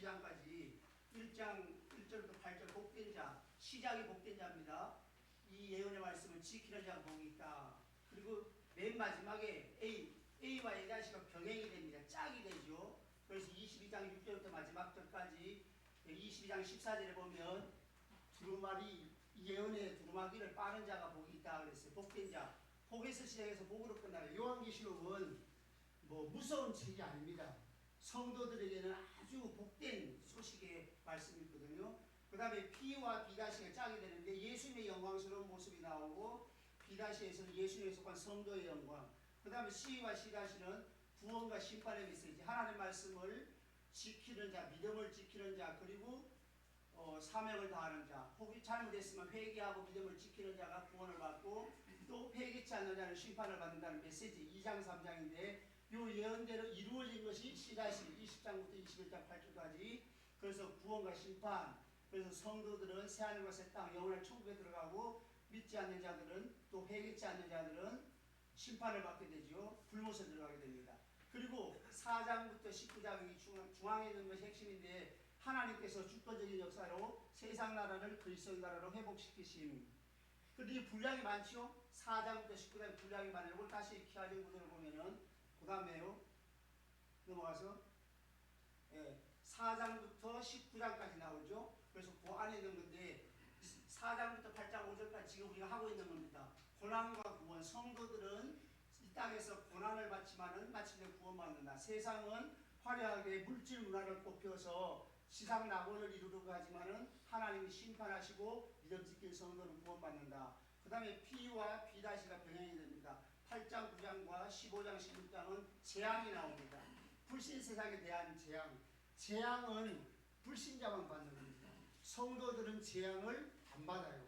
22장까지 1장 1절부터 8절 복된 자, 시작이 복된 자입니다. 이 예언의 말씀을 지키는 자가 복이 있다. 그리고 맨 마지막에 A와 A'가 병행이 됩니다. 짝이 되죠. 그래서 22장 6절부터 마지막 절까지 22장 14절에 보면 두루마리, 예언의 두루마기를 빠는 자가 복이 있다 그랬어요. 복된 자. 복에서 시작해서 복으로 끝나요. 요한계시록은 뭐 무서운 책이 아닙니다. 성도들에게는 아주 복된 소식의 말씀이거든요. 그 다음에 P와 B'가 짝이 되는데 예수님의 영광스러운 모습이 나오고 B'에서는 예수님에 속한 성도의 영광. 그 다음에 C와 C'는 구원과 심판의 메시지. 하나님의 말씀을 지키는 자, 믿음을 지키는 자, 그리고 사명을 다하는 자. 혹이 잘못했으면 회개하고 믿음을 지키는 자가 구원을 받고 또 회개치 않는 자는 심판을 받는다는 메시지 2장 3장인데 요 예언대로 이루어진 것이 C-20장부터 21장 8절까지. 그래서 구원과 심판. 그래서 성도들은 새하늘과 새 땅 영원한 천국에 들어가고 믿지 않는 자들은 또 회개치 않는 자들은 심판을 받게 되죠. 불못에 들어가게 됩니다. 그리고 4장부터 19장이 중앙에 있는 것이 핵심인데 하나님께서 주권적인 역사로 세상 나라를 그리스도의 나라로 회복시키심. 그런데 분량이 많죠. 4장부터 19장 분량이 많아요. 이걸 다시 기하정 구절을 보면은 그 다음에요. 넘어가서 4장부터 19장까지 나오죠. 그래서 그 안에 있는 건데 4장부터 8장 5절까지 지금 우리가 하고 있는 겁니다. 고난과 구원. 성도들은 이 땅에서 고난을 받지만은 마침내 구원받는다. 세상은 화려하게 물질 문화를 꼽혀서 지상 낙원을 이루려고 하지만은 하나님이 심판하시고 믿음 지킨 성도는 구원받는다. 그 다음에 P와 B-가 병행이 됩니다. 8장 9장과 15장 16장은 재앙이 나옵니다. 불신 세상에 대한 재앙. 재앙은 불신자만 받는 겁니다. 성도들은 재앙을 안 받아요.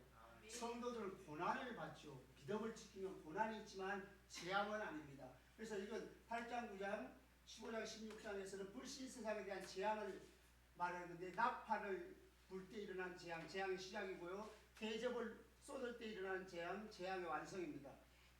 성도들은 고난을 받죠. 믿음을 지키면 고난이 있지만 재앙은 아닙니다. 그래서 이건 8장 9장 15장 16장에서는 불신 세상에 대한 재앙을 말하는데 나팔을 불 때 일어난 재앙, 재앙의 시작이고요. 대접을 쏟을 때 일어나는 재앙, 재앙의 완성입니다.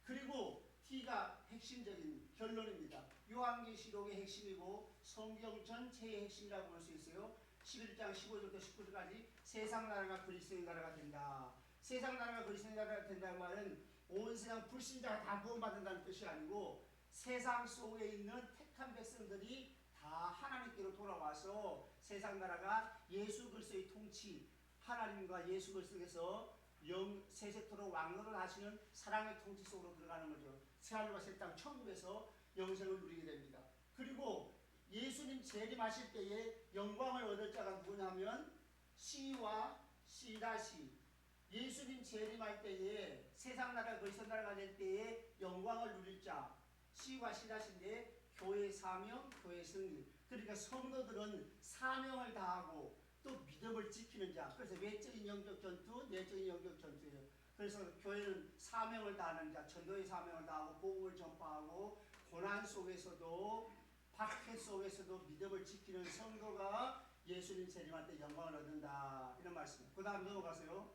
그리고 T가 핵심적인 결론입니다. 요한계시록의 핵심이고 성경 전체의 핵심이라고 볼 수 있어요. 11장 15절부터 19절까지 세상 나라가 그리스도의 나라가 된다. 세상 나라가 그리스도의 나라가 된다는 말은 온 세상 불신자가 다 구원받는다는 뜻이 아니고 세상 속에 있는 택한 백성들이 다 하나님께로 돌아와서 세상 나라가 예수 그리스도의 통치, 하나님과 예수 그리스도께서 세세토록 왕노를 하시는 사랑의 통치 속으로 들어가는 거죠. 새하늘과 새 땅 천국에서 영생을 누리게 됩니다. 그리고 예수님 재림하실 때에 영광을 얻을 자가 누구냐면 C와 C-. 예수님 재림할 때에 세상 나라 그리스도 나라가 될 때에 영광을 누릴 자 C와 C-인데 교회의 사명, 교회의 승리. 그러니까 성도들은 사명을 다하고 또 믿음을 지키는 자. 그래서 외적인 영적 전투, 내적인 영적 전투예요. 그래서 교회는 사명을 다하는 자, 전도의 사명을 다하고 복음을 전파하고 고난 속에서도 박해 속에서도 믿음을 지키는 성도가 예수님 재림할 때 영광을 얻는다. 이런 말씀입니다. 그 다음 넘어가세요.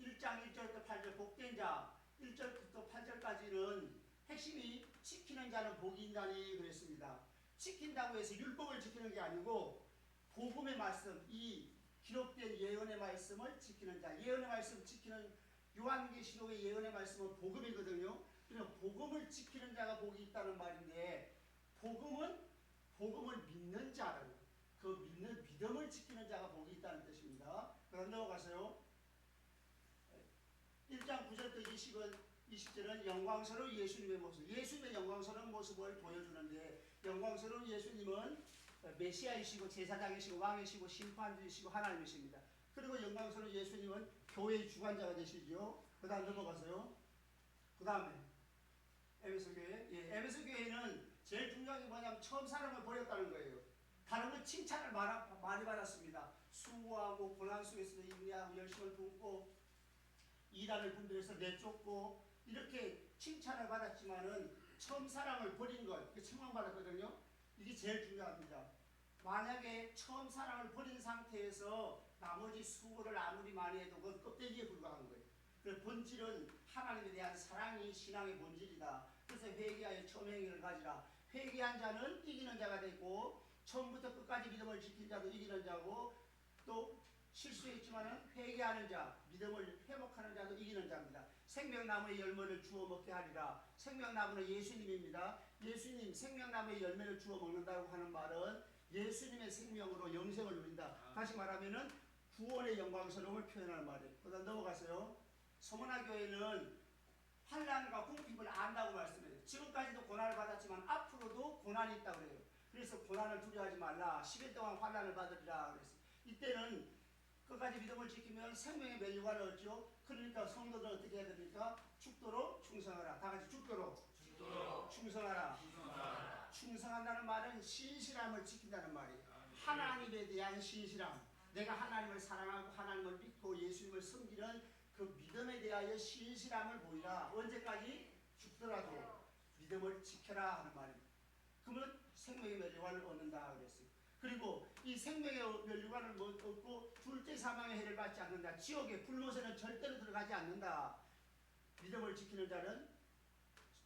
1장 1절부터 8절 복된 자 1절부터 8절까지는 핵심이 지키는 자는 복이 있나니 그랬습니다. 지킨다고 해서 율법을 지키는 게 아니고 복음의 말씀, 이 기록된 예언의 말씀을 지키는 자. 예언의 말씀 지키는 요한계시록의 예언의 말씀은 복음이거든요. 그래서 복음을 지키는 자가 복이 있다는 말인데 복음을 믿는 자라고. 그 믿음을 지키는 자가 복이 있다는 뜻입니다. 그럼 넘어가세요. 1장 9절부터 20절은 영광스러운 예수님의 모습, 예수님의 영광스러운 모습을 보여주는데 영광스러운 예수님은 메시아이시고 제사장이시고 왕이시고 심판주이시고 하나님이십니다. 그리고 영광스러운 예수님은 교회의 주관자가 되시죠. 그 다음 넘어가세요. 그 다음에 에베소 교회. 에베소 교회는 제일 중요한 게 뭐냐면 처음 사랑을 버렸다는 거예요. 다른 건 칭찬을 많이 받았습니다. 수고하고 고난 속에서도 인내하고 열심을 품고 이단을 분별해서 내쫓고 이렇게 칭찬을 받았지만은 처음 사랑을 버린 것, 책망받았거든요. 이게 제일 중요합니다. 만약에 처음 사랑을 버린 상태에서 나머지 수고를 아무리 많이 해도 그건 껍데기에 불과한 거예요. 그 본질은 하나님에 대한 사랑이 신앙의 본질이다. 그래서 회개하여 처음 행위를 가지라. 회개한 자는 이기는 자가 되고 처음부터 끝까지 믿음을 지킨 자도 이기는 자고, 또 실수했지만 회개하는 자, 믿음을 회복하는 자도 이기는 자입니다. 생명나무의 열매를 주워 먹게 하리라. 생명나무는 예수님입니다. 예수님 생명나무의 열매를 주워 먹는다고 하는 말은 예수님의 생명으로 영생을 누린다. 다시 말하면은 구원의 영광스러움을 표현하는 말이에요. 그다음 넘어가세요. 서문화 교회는 환난과 궁핍을 안다고 말씀해요. 지금까지도 고난을 받았지만 앞으로도 고난이 있다고 그래요. 그래서 고난을 두려워하지 말라. 10일 동안 환난을 받으리라 그랬어요. 이때는 끝까지 믿음을 지키면 생명의 멸류관을 얻죠. 그러니까 성도들은 어떻게 해야 됩니까? 죽도록 충성하라. 다 같이 죽도록 충성하라. 충성한다는 말은 신실함을 지킨다는 말이에요. 하나님에 대한 신실함. 내가 하나님을 사랑하고 하나님을 믿고 예수님을 섬기는 그 믿음에 대하여 신실함을 보이라. 언제까지? 죽더라도 믿음을 지켜라 하는 말입니다. 그러면 생명의 멸류관을 얻는다 그랬어요. 그리고 이 생명의 멸류관을 얻고 둘째 사망의 해를 받지 않는다. 지옥의 불못에는 절대로 들어가지 않는다. 믿음을 지키는 자는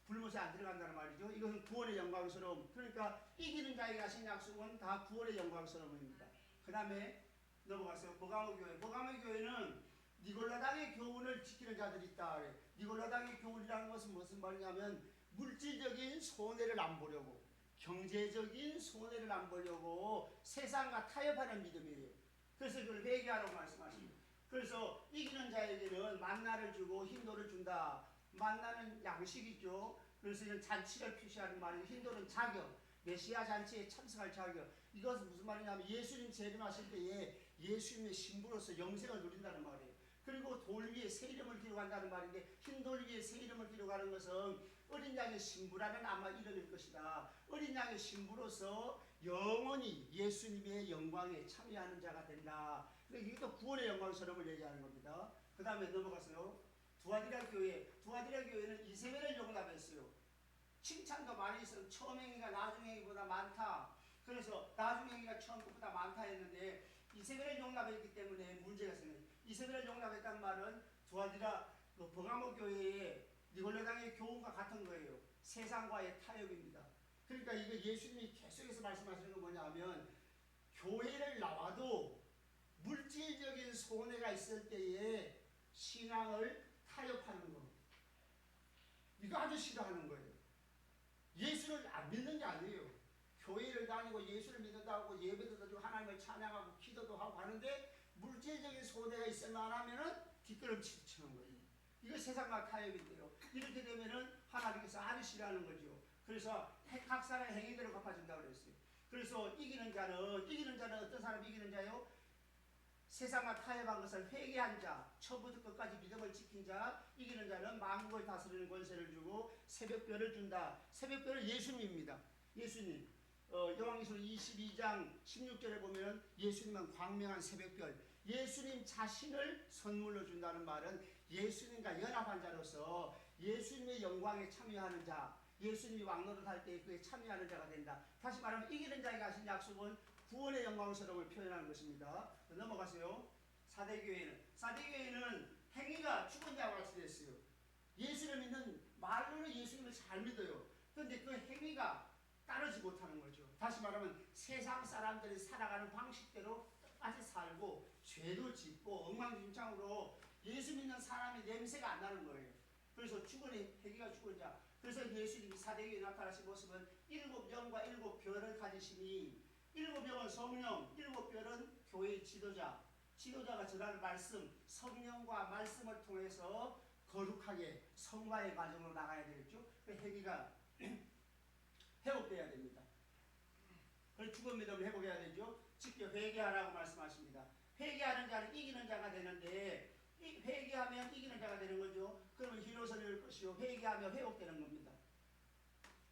불못에 안 들어간다는 말이죠. 이것은 구원의 영광스러움. 그러니까 이기는 자에게 하신 약속은 다 구원의 영광스러움입니다. 그 다음에 넘어가세요. 버가모 교회. 버가모 교회는 니골라당의 교훈을 지키는 자들이 있다. 니골라당의 교훈이라는 것은 무슨 말이냐면 물질적인 손해를 안 보려고, 경제적인 손해를 안 보려고 세상과 타협하는 믿음이에요. 그래서 그걸 회개하라고 말씀하십니다. 그래서 이기는 자에게는 만나를 주고 힌도를 준다. 만나는 양식이죠. 그래서 이런 잔치를 표시하는 말이에요. 힌도는 자격, 메시아 잔치에 참석할 자격. 이것은 무슨 말이냐면 예수님 재림하실 때에 예수님의 신부로서 영생을 누린다는 말이에요. 그리고 돌 위에 새 이름을 기록한다는 말인데, 흰 돌 위에 새 이름을 기록하는 것은 어린 양의 신부라는 아마 이름일 것이다. 어린 양의 신부로서 영원히 예수님의 영광에 참여하는 자가 된다. 이게 또 구원의 영광스러움을 얘기하는 겁니다. 그 다음에 넘어가서요. 두아디라 교회. 두아디라 교회는 이세벨을 용납했어요. 칭찬도 많이 있어요. 처음 행위가 나중 행위보다 많다. 그래서 나중 행위가 처음 것보다 많다 했는데 이세벨을 용납했기 때문에 문제가 생겨요. 이세벨을 용납했단 말은 두아디라 버가모 교회의 니골라당의 교훈과 같은 거예요. 세상과의 타협입니다. 그러니까 이거 예수님이 계속해서 말씀하시는 건 뭐냐면 교회를 나와도 물질적인 손해가 있을 때에 신앙을 타협하는 거. 이거 아주 싫어하는 거예요. 예수를 안 믿는 게 아니에요. 교회를 다니고 예수를 믿는다고 예배도 드리고 하나님을 찬양하고 기도도 하고 하는데 물질적인 손해가 있을 만하면은 뒷걸음치는 거예요. 이거 세상과 타협인데요. 이렇게 되면은 하나님께서 아주 싫어하는 거죠. 그래서 각 사람의 행위대로 갚아준다고 그랬어요. 그래서 이기는 자는 어떤 사람이 이기는 자요? 세상과 타협한 것을 회개한 자, 처음부터 끝까지 믿음을 지킨 자, 이기는 자는 만국을 다스리는 권세를 주고 새벽별을 준다. 새벽별은 예수님입니다. 예수님. 요한계시록 22장 16절에 보면 예수님은 광명한 새벽별, 예수님 자신을 선물로 준다는 말은 예수님과 연합한 자로서 예수님의 영광에 참여하는 자, 예수님이 왕노릇할 때 그에 참여하는 자가 된다. 다시 말하면 이기는 자에게 하신 약속은 구원의 영광스러움을 표현하는 것입니다. 넘어가세요. 사대교회는 행위가 죽은 자와 같이 됐어요. 예수를 믿는 말로는 예수님을 잘 믿어요. 그런데 그 행위가 따르지 못하는 거죠. 다시 말하면 세상 사람들이 살아가는 방식대로 똑같이 살고 죄도 짓고 엉망진창으로 예수 믿는 사람이 냄새가 안 나는 거예요. 그래서 죽은 행위가 죽은 자. 그래서 예수님이 사대교회에 나타나신 모습은 7영과 7별을 가지시니, 7영은 성령, 7별은 교회의 지도자. 지도자가 전하는 말씀, 성령과 말씀을 통해서 거룩하게 성화의 과정으로 나가야 되겠죠. 그 행위가 회복돼야 됩니다. 그래서 죽은 믿음을 회복해야 되죠. 직접 회개하라고 말씀하십니다. 회개하는 자는 이기는 자가 되는데, 회개하면 이기는 자가 되는 거죠. 그러면 흰옷을 입을 것이요 회개하며 회복되는 겁니다.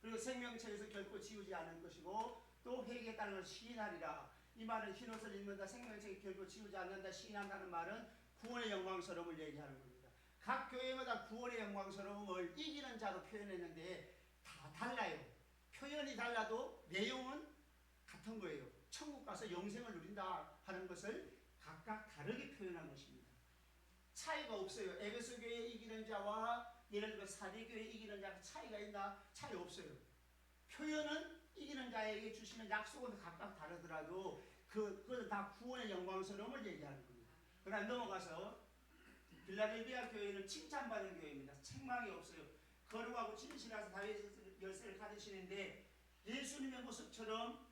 그리고 생명체에서 결코 지우지 않을 것이고, 또 회개했다는 걸 시인하리라. 이 말은 흰옷을 입는다, 생명체에 결코 지우지 않는다, 시인한다는 말은 구원의 영광스러움을 얘기하는 겁니다. 각 교회마다 구원의 영광스러움을 이기는 자로 표현했는데 다 달라요. 표현이 달라도 내용은 같은 거예요. 천국 가서 영생을 누린다 하는 것을 각각 다르게 표현한 것입니다. 차이가 없어요. 에베소 교회 이기는 자와 예를 들어 사대 교회 이기는 자가 차이가 있나? 차이 없어요. 표현은 이기는 자에게 주시는 약속은 각각 다르더라도 그것은 다 구원의 영광스러움을 얘기하는 겁니다. 그다음 넘어가서 빌라델비아 교회는 칭찬받은 교회입니다. 책망이 없어요. 거룩하고 진실하서 다윗의 열쇠를 가지시는데 예수님의 모습처럼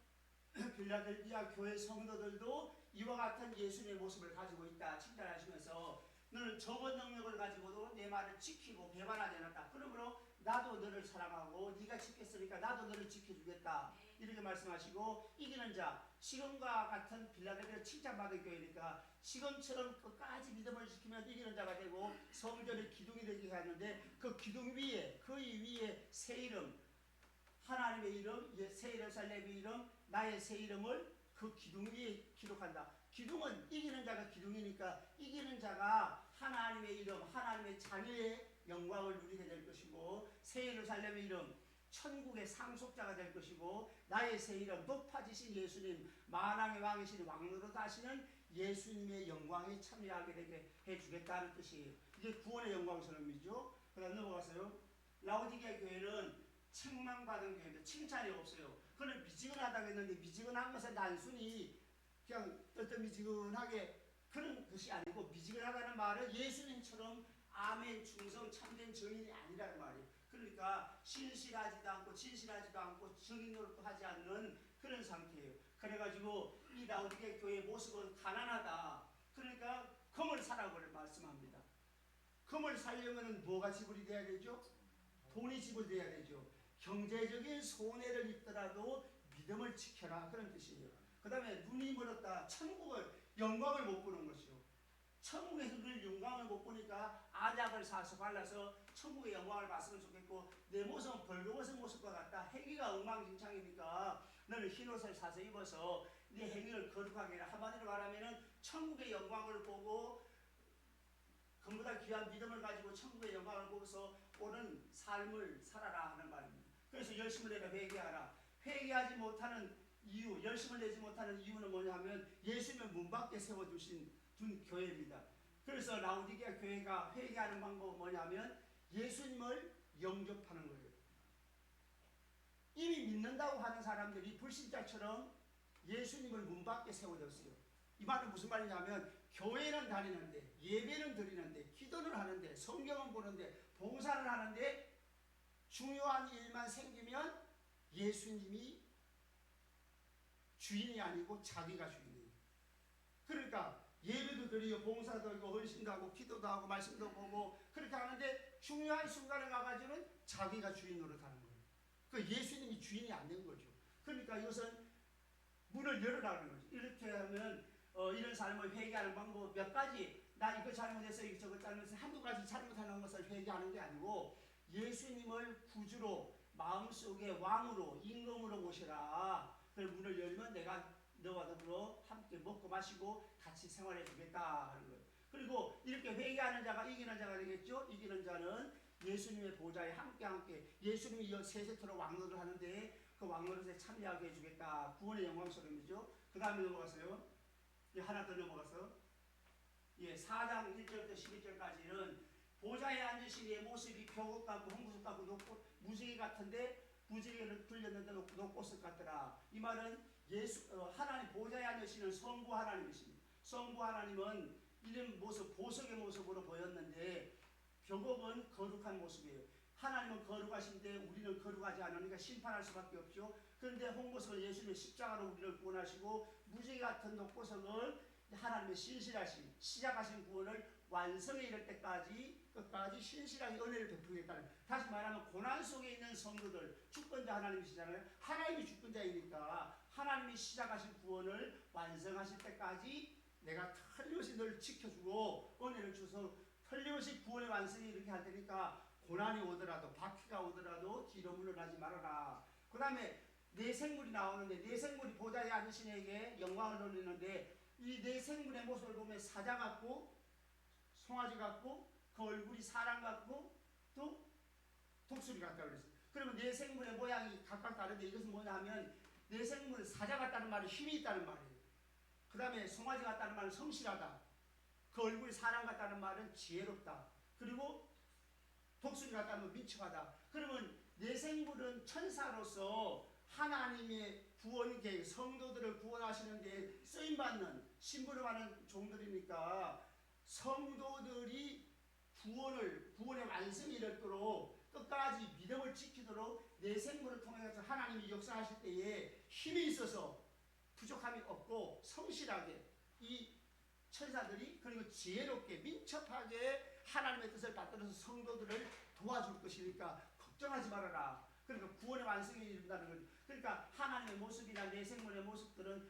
빌라델비아 교회 성도들도 이와 같은 예수님의 모습을 가지고 있다 칭찬하시면서 너는 적은 능력을 가지고도 내 말을 지키고 배반하지 않았다. 그러므로 나도 너를 사랑하고 네가 지켰으니까 나도 너를 지켜주겠다. 이렇게 말씀하시고 이기는 자 지금과 같은 빌라델비아 칭찬받은 교회니까 지금처럼 끝까지 믿음을 지키면 이기는 자가 되고 성전의 기둥이 되게 하는데 그 기둥 위에 그의 위에 새 이름 하나님의 이름 새 예루살렘의 이름 나의 새 이름을 그 기둥 위에 기록한다. 기둥은 이기는 자가 기둥이니까 이기는 자가 하나님의 이름 하나님의 자녀의 영광을 누리게 될 것이고 새 예루살렘의 이름 천국의 상속자가 될 것이고 나의 새 이름 높아지신 예수님 만왕의 왕이신 왕노릇 하시는 예수님의 영광에 참여하게 되게 해주겠다는 뜻이 이게 구원의 영광스러움이죠. 그 다음 넘어가세요. 라오디게아 교회는 책망받은 교회인데 칭찬이 없어요. 그는 미지근하다고 했는데 미지근한 것은 단순히 그냥 뜨뜻미지근하게 그런 것이 아니고 미지근하다는 말은 예수님처럼 아멘 충성 참된 증인이 아니라는 말이에요. 그러니까 신실하지도 않고 진실하지도 않고 증인 노릇도 하지 않는 그런 상태예요. 그래가지고 이 라오디게아 교회의 모습은 가난하다. 그러니까 금을 사라고 말씀합니다. 금을 사려면 뭐가 지불이 돼야 되죠? 돈이 지불돼야 되죠. 경제적인 손해를 입더라도 믿음을 지켜라 그런 뜻이에요. 그 다음에 눈이 멀었다. 천국을 영광을 못 보는 것이요. 천국에서 그 영광을 못 보니까 안약을 사서 발라서 천국의 영광을 봤으면 좋겠고 내 모습은 벌거벗은 모습과 같다. 행위가 엉망진창이니까 너는 흰옷을 사서 입어서 네 행위를 거룩하게 해라. 한마디로 말하면 천국의 영광을 보고 금보다 귀한 믿음을 가지고 천국의 영광을 보고서 오는 삶을 살아라 하는 말입니다. 그래서 열심을 내라 회개하라. 회개하지 못하는 이유, 열심을 내지 못하는 이유는 뭐냐면 예수님을 문 밖에 세워두신 교회입니다. 그래서 라오디게아 교회가 회개하는 방법은 뭐냐면 예수님을 영접하는 거예요. 이미 믿는다고 하는 사람들이 불신자처럼 예수님을 문 밖에 세워뒀어요. 이 말은 무슨 말이냐면 교회는 다니는데 예배는 드리는데 기도는 하는데 성경은 보는데 봉사를 하는데 중요한 일만 생기면 예수님이 주인이 아니고 자기가 주인이에요. 그러니까 예배도 드리고 봉사도 하고 헌신도 하고 기도도 하고 말씀도 보고 그렇게 하는데 중요한 순간에 가가지고는 자기가 주인 노릇하는 거예요. 그 예수님이 주인이 안 된 거죠. 그러니까 이것은 문을 열어라는 거죠. 이렇게 하면 이런 삶을 회개하는 방법 몇 가지 나 이거 잘못해서 이거 저거 잘못해서 한두 가지 잘못하는 것을 회개하는 게 아니고 예수님을 구주로 마음속에 왕으로 임금으로 모시라. 그 문을 열면 내가 너와 더불어 함께 먹고 마시고 같이 생활해 주겠다 하는 거예요. 그리고 이렇게 회개하는 자가 이기는 자가 되겠죠. 이기는 자는 예수님의 보좌에 함께 예수님이 세세토록 왕노릇을 하는데 그 왕노릇에 참여하게 해주겠다. 구원의 영광스러움이죠. 그 다음에 넘어가세요. 하나 더 넘어가서 4장 1절부터 12절까지는 보좌에 앉으신 이의 모습이 벽옥 같고 홍구석 같고 높고 무지개 같은데 무지개를 들렸는데 높고석 같더라. 이 말은 하나님 보좌에 앉으시는 성부 하나님이십니다. 성부 하나님은 이런 모습 보석의 모습으로 보였는데 벽옥은 거룩한 모습이에요. 하나님은 거룩하신데 우리는 거룩하지 않으니까 심판할 수밖에 없죠. 그런데 홍보석은 예수님의 십자가로 우리를 구원하시고 무지개 같은 녹보석은 하나님의 신실하신 시작하신 구원을 완성에 이를 때까지 끝까지 신실하게 은혜를 베푸겠다는, 다시 말하면 고난 속에 있는 성도들, 주권자 하나님이시잖아요. 하나님이 주권자이니까 하나님이 시작하신 구원을 완성하실 때까지 내가 틀림없이 널 지켜주고 은혜를 줘서 틀림없이 구원의 완성이 이렇게 할 테니까 고난이 오더라도 박해가 오더라도 뒤로 물러나지 말아라. 그 다음에 내 생물이 나오는데 내 생물이 보좌에 앉으신 이에게 영광을 돌리는데 이 내 생물의 모습을 보면 사자 같고 송아지 같고 그 얼굴이 사람 같고 또 독수리 같다고 그랬어요. 그러면 내 생물의 모양이 각각 다른데 이것은 뭐냐 하면 내 생물은 사자 같다는 말은 힘이 있다는 말이에요. 그 다음에 송아지 같다는 말은 성실하다. 그 얼굴이 사람 같다는 말은 지혜롭다. 그리고 독수리 같다는 민첩하다. 그러면 내 생물은 천사로서 하나님의 구원 계획, 성도들을 구원하시는 데 쓰임받는 신분을 받는 종들이니까 성도들이 구원의 완성이 이르도록 끝까지 믿음을 지키도록 내 생물을 통해서 하나님이 역사하실 때에 힘이 있어서 부족함이 없고 성실하게 이 천사들이 그리고 지혜롭게 민첩하게 하나님의 뜻을 받들어서 성도들을 도와줄 것이니까 걱정하지 말아라. 그러니까 구원의 완성이 이른다는 거죠. 그러니까 하나님의 모습이나 내 생물의 모습들은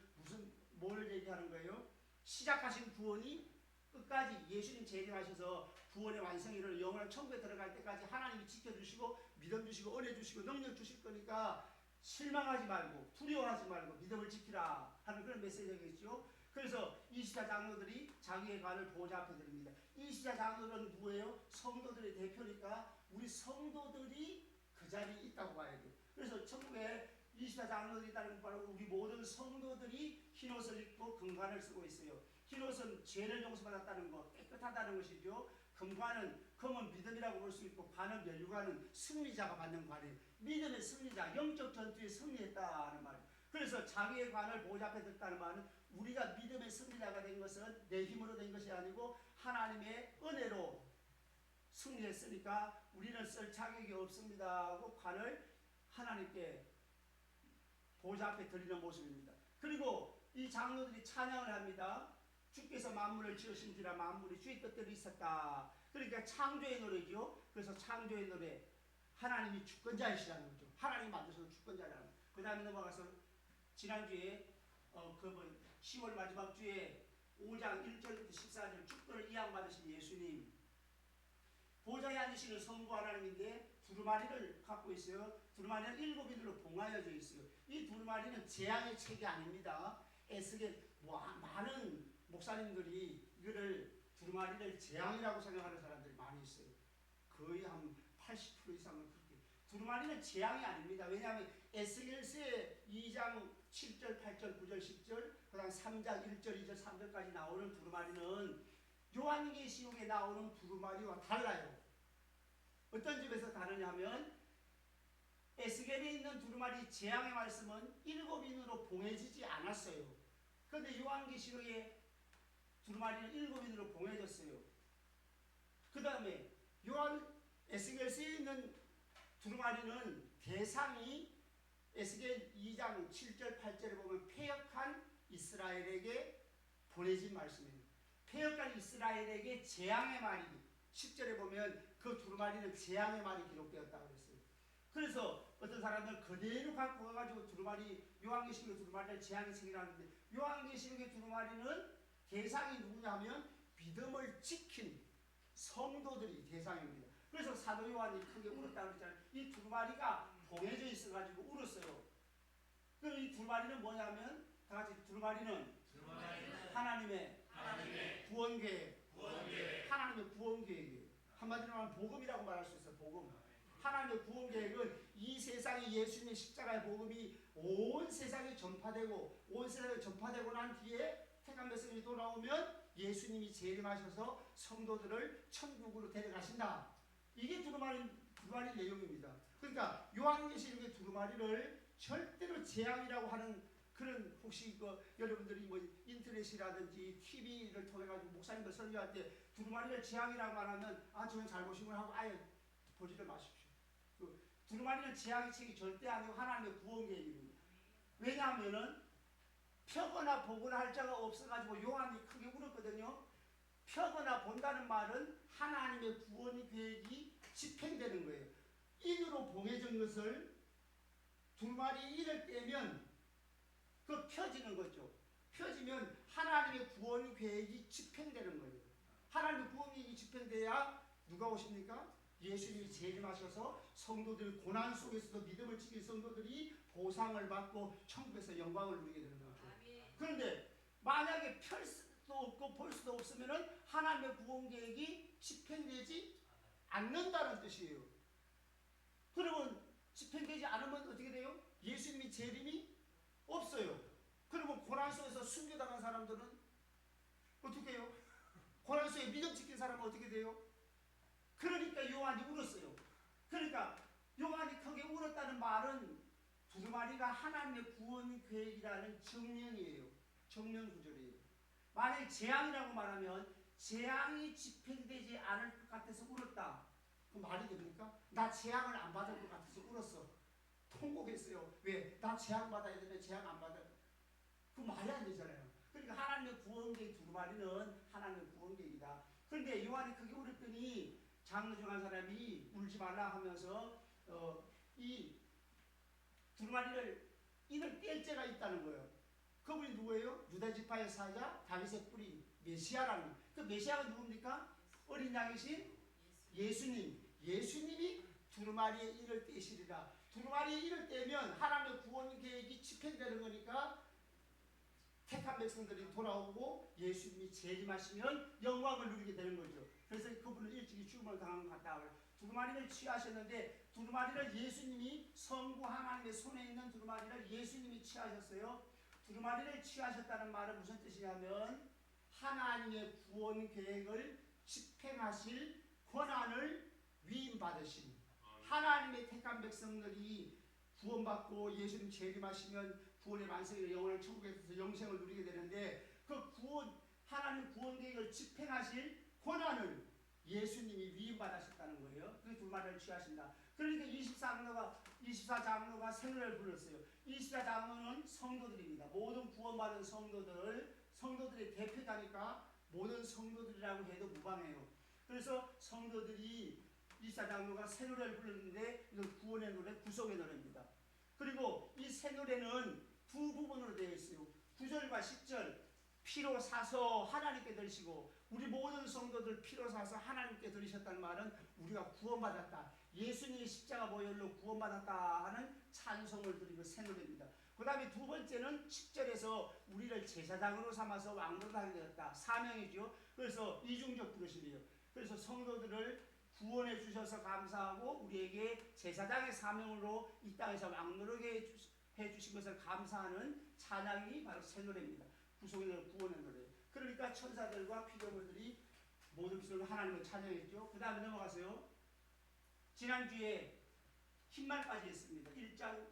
뭘 얘기하는 거예요? 시작하신 구원이 끝까지 예수님 재림하셔서 구원의 완성이 이르러 영원한 천국에 들어갈 때까지 하나님이 지켜주시고 믿음 주시고 은혜 주시고 능력 주실 거니까 실망하지 말고 두려워하지 말고 믿음을 지키라 하는 그런 메시지겠죠. 그래서 이시자 장로들이 자기의 관을 보호자 앞에 드립니다. 이시자 장로들은 누구예요? 성도들의 대표니까 우리 성도들이 그 자리에 있다고 봐야 돼요. 그래서 천국에 이시자 장로들이 있다는 걸 우리 모든 성도들이 흰옷을 입고 금관을 쓰고 있어요. 흰옷은 죄를 용서받았다는 것, 깨끗하다는 것이죠. 금은 믿음이라고 볼 수 있고 관은 면류관은 승리자가 받는 관이에요. 믿음의 승리자, 영적 전투에 승리했다는 말이에요. 그래서 자기의 관을 보호자 앞에 뒀다는 말은 우리가 믿음의 승리자가 된 것은 내 힘으로 된 것이 아니고 하나님의 은혜로 승리했으니까 우리는 쓸 자격이 없습니다 하고 관을 하나님께 보호자 앞에 드리는 모습입니다. 그리고 이 장로들이 찬양을 합니다. 주께서 만물을 지으신지라 만물이 주의 뜻대로 있었다. 그러니까 창조의 노래죠. 그래서 창조의 노래, 하나님이 주권자이시라는 거죠. 하나님이 만드셔서 주권자라는 거죠. 그 다음에 넘어가서 지난주에 10월 마지막 주에 5장 1절부터 14절 주권을 이양받으신 예수님, 보좌에 앉으시는 성부 하나님인데 두루마리를 갖고 있어요. 두루마리는 7인으로 봉하여져 있어요. 이 두루마리는 재앙의 책이 아닙니다. 애쓰게 많은 목사님들이 이거를 두루마리를 재앙이라고 생각하는 사람들이 많이 있어요. 거의 한 80% 이상은 그렇게. 두루마리는 재앙이 아닙니다. 왜냐하면 에스겔서의 2장 7절, 8절, 9절, 10절, 그 다음 3장 1절, 2절, 3절까지 나오는 두루마리는 요한계시록에 나오는 두루마리와 달라요. 어떤 점에서 다르냐 하면 에스겔에 있는 두루마리 재앙의 말씀은 7인으로 봉해지지 않았어요. 그런데 요한계시록에 두루마리는 7인으로 봉해졌어요. 그 다음에 에스겔서에 있는 두루마리는 대상이 에스겔 2장 7절 8절에 보면 패역한 이스라엘에게 보내진 말씀입니다. 패역한 이스라엘에게 재앙의 말이 10절에 보면 그 두루마리는 재앙의 말이 기록되었다고 그랬어요. 그래서 어떤 사람들은 그대로 갖고 와가지고 요한계시록의 두루마리를 재앙의 책이라고 하는데 요한계시록의 두루마리는 대상이 누구냐 하면 믿음을 지킨 성도들이 대상입니다. 그래서 사도 요한이 크게 울었다고 그랬잖아요. 이 두루마리가 봉해져 있어가지고 울었어요. 그럼 이 두루마리는 뭐냐면 다 같이 두루마리는 하나님의 구원계획, 하나님의 구원계획이에요. 한마디로 말하면 복음이라고 말할 수 있어요. 복음. 하나님의 구원계획은 이 세상에 예수님의 십자가의 복음이 온 세상에 전파되고 난 뒤에 택한 백성이 돌아오면 예수님이 재림하셔서 성도들을 천국으로 데려가신다. 이게 두루마리 내용입니다. 그러니까 요한계시록의 두루마리를 절대로 재앙이라고 하는 그런 혹시 여러분들이 인터넷이라든지 TV를 통해 가지고 목사님들 설교할 때 두루마리를 재앙이라고 말하면 저는 잘못이구나 하고 아예 보지를 마십시오. 두루마리는 재앙의 책이 절대 아니고 하나님의 구원 계획입니다. 왜냐하면은 펴거나 보거나 할 자가 없어가지고 요한이 크게 울었거든요. 펴거나 본다는 말은 하나님의 구원 계획이 집행되는 거예요. 인으로 봉해진 것을 두루마리 인을 떼면 펴지는 거죠. 펴지면 하나님의 구원 계획이 집행되는 거예요. 하나님의 구원 계획이 집행돼야 누가 오십니까? 예수님이 재림하셔서 성도들 고난 속에서도 믿음을 지킨 성도들이 보상을 받고 천국에서 영광을 누리게 되는 거죠. 그런데 만약에 펼 수도 없고 볼 수도 없으면 하나님의 구원 계획이 집행되지 않는다는 뜻이에요. 그러면 집행되지 않으면 어떻게 돼요? 예수님이 재림이 없어요. 그러면 고난 속에서 순교당한 사람들은 어떻게 해요? 고난 속에 믿음 지킨 사람은 어떻게 돼요? 그러니까 요한이 울었어요. 그러니까 요한이 크게 울었다는 말은 두루마리가 하나님의 구원 계획이라는 정령이에요. 정령 구절이에요. 만약 재앙이라고 말하면 재앙이 집행되지 않을 것 같아서 울었다. 그 말이 됩니까? 나 재앙을 안 받을 것 같아서 울었어. 통곡했어요. 왜? 나 재앙 받아야 되는데 재앙 안 받아. 그 말이 안 되잖아요. 그러니까 하나님의 구원계획 두루마리는 하나님의 구원계획이다. 그런데 요한이 그게 울었더니 장로 중 한 사람이 울지 말라 하면서 이 두루마리를 이를 뗄 죄가 있다는 거예요. 그분이 누구예요? 유다 지파의 사자 다윗의 뿌리 메시아라는. 그 메시아가 누굽니까? 어린 양이신 예수님. 예수님이 두루마리의 이를 떼시리라. 두루마리의 이를 떼면 하나님의 구원 계획이 집행되는 거니까 택한 백성들이 돌아오고 예수님이 재림하시면 영광을 누리게 되는 거죠. 그래서 그분은 일찍이 죽음을 당한 것 같다. 두루마리를 취하셨는데 두루마리를 예수님이 성부 하나님의 손에 있는 두루마리를 예수님이 취하셨어요. 두루마리를 취하셨다는 말은 무슨 뜻이냐면 하나님의 구원 계획을 집행하실 권한을 위임받으신, 하나님의 택한 백성들이 구원받고 예수님 재림하시면 구원의 만세의 영원한 천국에서 영생을 누리게 되는데 그 구원, 하나님 구원 계획을 집행하실 권한을 예수님이 위임받으셨다는 거예요. 그 두루마리를 취하신다. 그러니까 24장로가 생일을 불렀어요. 24장로는 성도들입니다. 모든 구원받은 성도들의 대표자니까 모든 성도들이라고 해도 무방해요. 그래서 성도들이 24장로가 새 노래를 불렀는데 이건 구원의 노래, 구속의 노래입니다. 그리고 이 새 노래는 두 부분으로 되어 있어요. 9절과 10절. 피로 사서 하나님께 드리시고, 우리 모든 성도들 피로 사서 하나님께 드리셨다는 말은 우리가 구원받았다, 예수님의 십자가 보혈로 구원받았다 하는 찬송을 드리고 새 노래입니다. 그 다음에 두 번째는 10절에서 우리를 제사장으로 삼아서 왕노릇 하게 되었다. 사명이죠. 그래서 이중적 부르심이에요. 그래서 성도들을 구원해 주셔서 감사하고 우리에게 제사장의 사명으로 이 땅에서 왕노릇 해주신 것을 감사하는 찬양이 바로 새 노래입니다. 구속의 노래, 구원의 노래. 그러니까 천사들과 피조물들이 모든 피조물 하나님을 찬양했죠. 그 다음에 넘어가세요. 지난주에 흰말까지 했습니다. 6장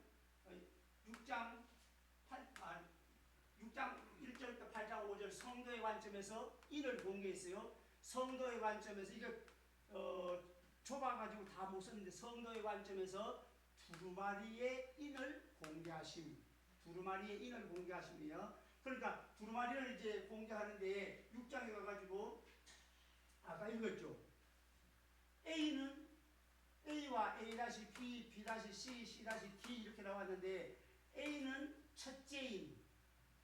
1절부터 8장 5절 성도의 관점에서 인을 공개했어요. 성도의 관점에서 이거 좁아가지고 다 못 썼는데 성도의 관점에서 두루마리의 인을 공개하심. 두루마리의 인을 공개하심이요. 그러니까 두루마리를 이제 공개하는데 6장에 가가지고 아까 읽었죠. A는 A와 A-B, B-C, C-D 이렇게 나왔는데 A는 첫째인,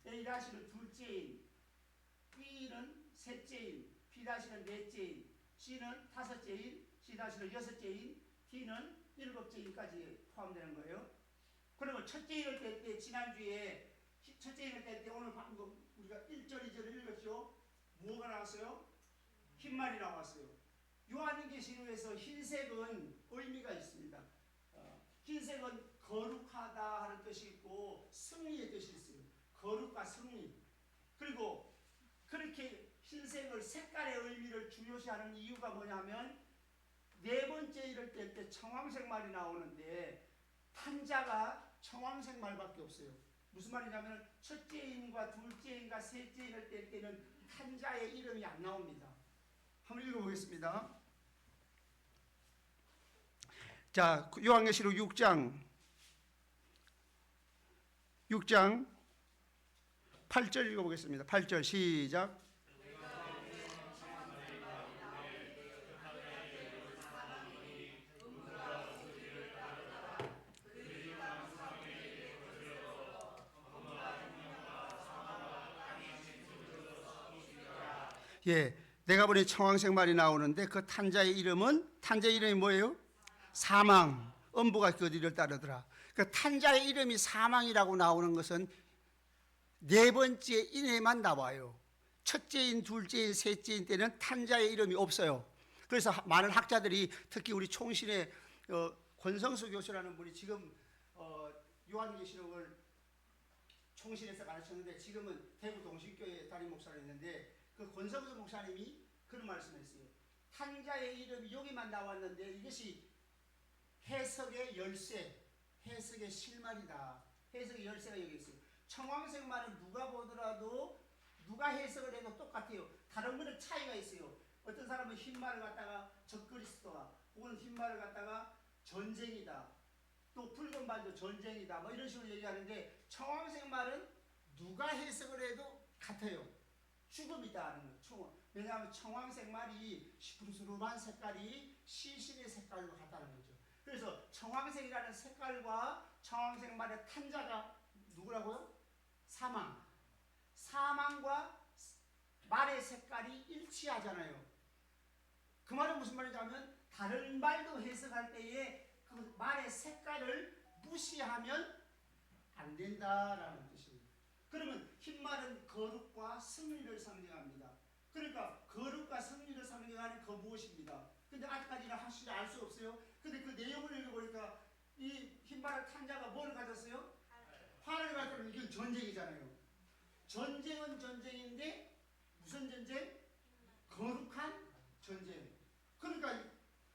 A-는 둘째인, B는 셋째인, B-는 넷째인, C는 다섯째인, C-는 여섯째인, D는 일곱째인까지 포함되는 거예요. 그러면 첫째인을 뗄 때 지난주에 첫째인을 뗄 때 오늘 방금 우리가 1절, 2절을 읽었죠. 뭐가 나왔어요? 흰말이 나왔어요. 요한계시록에서 흰색은 의미가 있습니다. 흰색은 거룩하다 하는 뜻이 있고 승리의 뜻이 있어요. 거룩과 승리. 그리고 그렇게 흰색을 색깔의 의미를 중요시하는 이유가 뭐냐면 네 번째 일을 뗄 때 청황색 말이 나오는데 탄자가 청황색 말밖에 없어요. 무슨 말이냐면 첫째인과 둘째인과 셋째인을 뗄 때는 탄자의 이름이 안 나옵니다. 한번 읽어보겠습니다. 자, 요한계시록 6장 8절 읽어보겠습니다. 8절 시작. 예, 내가 보니 청황색 말이 나오는데 그 탄자의 이름이 뭐예요? 사망. 음부가 그 뒤를 따르더라. 그 탄자의 이름이 사망이라고 나오는 것은 네 번째 인에만 나와요. 첫째인, 둘째인, 셋째인 때는 탄자의 이름이 없어요. 그래서 많은 학자들이 특히 우리 총신의 권성수 교수라는 분이 지금 요한계시록을 총신에서 가르쳤는데 지금은 대구 동신교회 담임 목사로 있는데 그 권성수 목사님이 그런 말씀했어요. 탄자의 이름이 여기만 나왔는데 이것이 해석의 열쇠, 해석의 실말이다. 해석의 열쇠가 여기 있어요. 청황색 말은 누가 보더라도 누가 해석을 해도 똑같아요. 다른 거는 차이가 있어요. 어떤 사람은 흰 말을 갖다가 적그리스도다, 혹은 흰 말을 갖다가 전쟁이다, 또 붉은 말도 전쟁이다, 뭐 이런 식으로 얘기하는데, 청황색 말은 누가 해석을 해도 같아요. 죽음이다 하는 거예요. 왜냐하면 청황색 말이 시푸르스름한 색깔이 시신의 색깔로 같다는 거죠. 그래서 청황색이라는 색깔과 청황색 말의 탄자가 누구라고요? 사망. 사망과 말의 색깔이 일치하잖아요. 그 말은 무슨 말이냐면, 다른 말도 해석할 때에 그 말의 색깔을 무시하면 안 된다라는 뜻입니다. 그러면 흰 말은 거룩과 승리를 상징합니다. 그러니까 거룩과 승리를 상징하는 그 무엇입니다. 근데 아직까지는 확실히 알 수 없어요. 근데 그 내용을 읽어보니까 이 흰 말의 탄자가 뭘 가졌어요? 화를 가졌다면 이건 전쟁이잖아요. 전쟁은 전쟁인데 무슨 전쟁? 거룩한 전쟁. 그러니까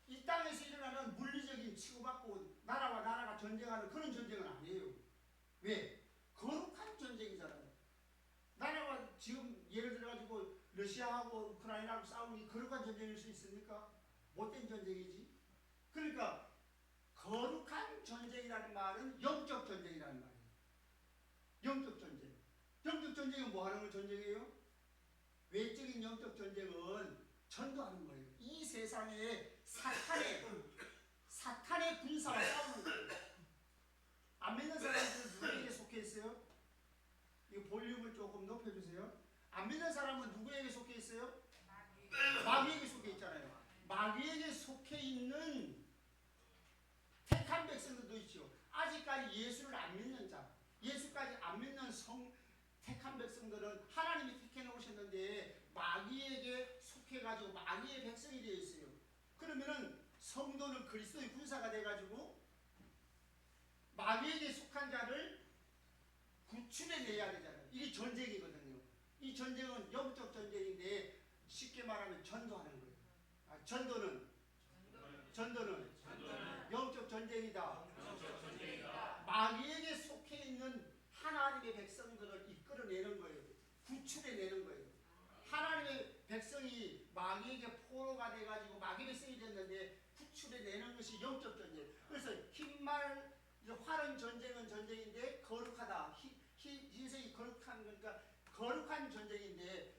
이 땅에서 일어나는 물리적인 치고받고 나라와 나라가 전쟁하는 그런 전쟁은 아니에요. 왜? 거룩한 전쟁이잖아요. 나라가 지금 예를 들어가지고 러시아하고 우크라이나하고 싸우는 게 거룩한 전쟁일 수 있습니까? 못된 전쟁이지. 그러니까 거룩한 전쟁이라는 말은 영적 전쟁이라는 말이에요. 영적 전쟁. 영적 전쟁은 뭐 하는 전쟁이에요? 외적인 영적 전쟁은 전도하는 거예요. 이 세상에 사탄의 군사와 싸우는 거예요. 안 믿는 사람들은 누구에게 속해 있어요? 이 볼륨을 조금 높여주세요. 안 믿는 사람은 누구에게 속해 있어요? 마귀에게 속해 있잖아요. 마귀에게 속해 있는 택한 백성들도 있죠. 아직까지 예수를 안 믿는 자, 예수까지 안 믿는 택한 백성들은 하나님이 택해 놓으셨는데 마귀에게 속해가지고 마귀의 백성이 되어 있어요. 그러면은 성도는 그리스도의 군사가 돼가지고 마귀에게 속한 자를 구출해내야 되잖아요. 이게 전쟁이거든요. 이 전쟁은 영적 전쟁인데 쉽게 말하면 전도하는 거예요. 전도는 영적 전쟁이다. 마귀에게 속해 있는 하나님의 백성들을 이끌어내는 거예요. 구출해내는 거예요. 하나님의 백성이 마귀에게 포로가 돼가지고 마귀 백성이 됐는데 구출해내는 것이 영적 전쟁. 그래서 흰말, 활은 전쟁은 전쟁인데 거룩하다. 흰색이 거룩한 거니까 거룩한 전쟁인데,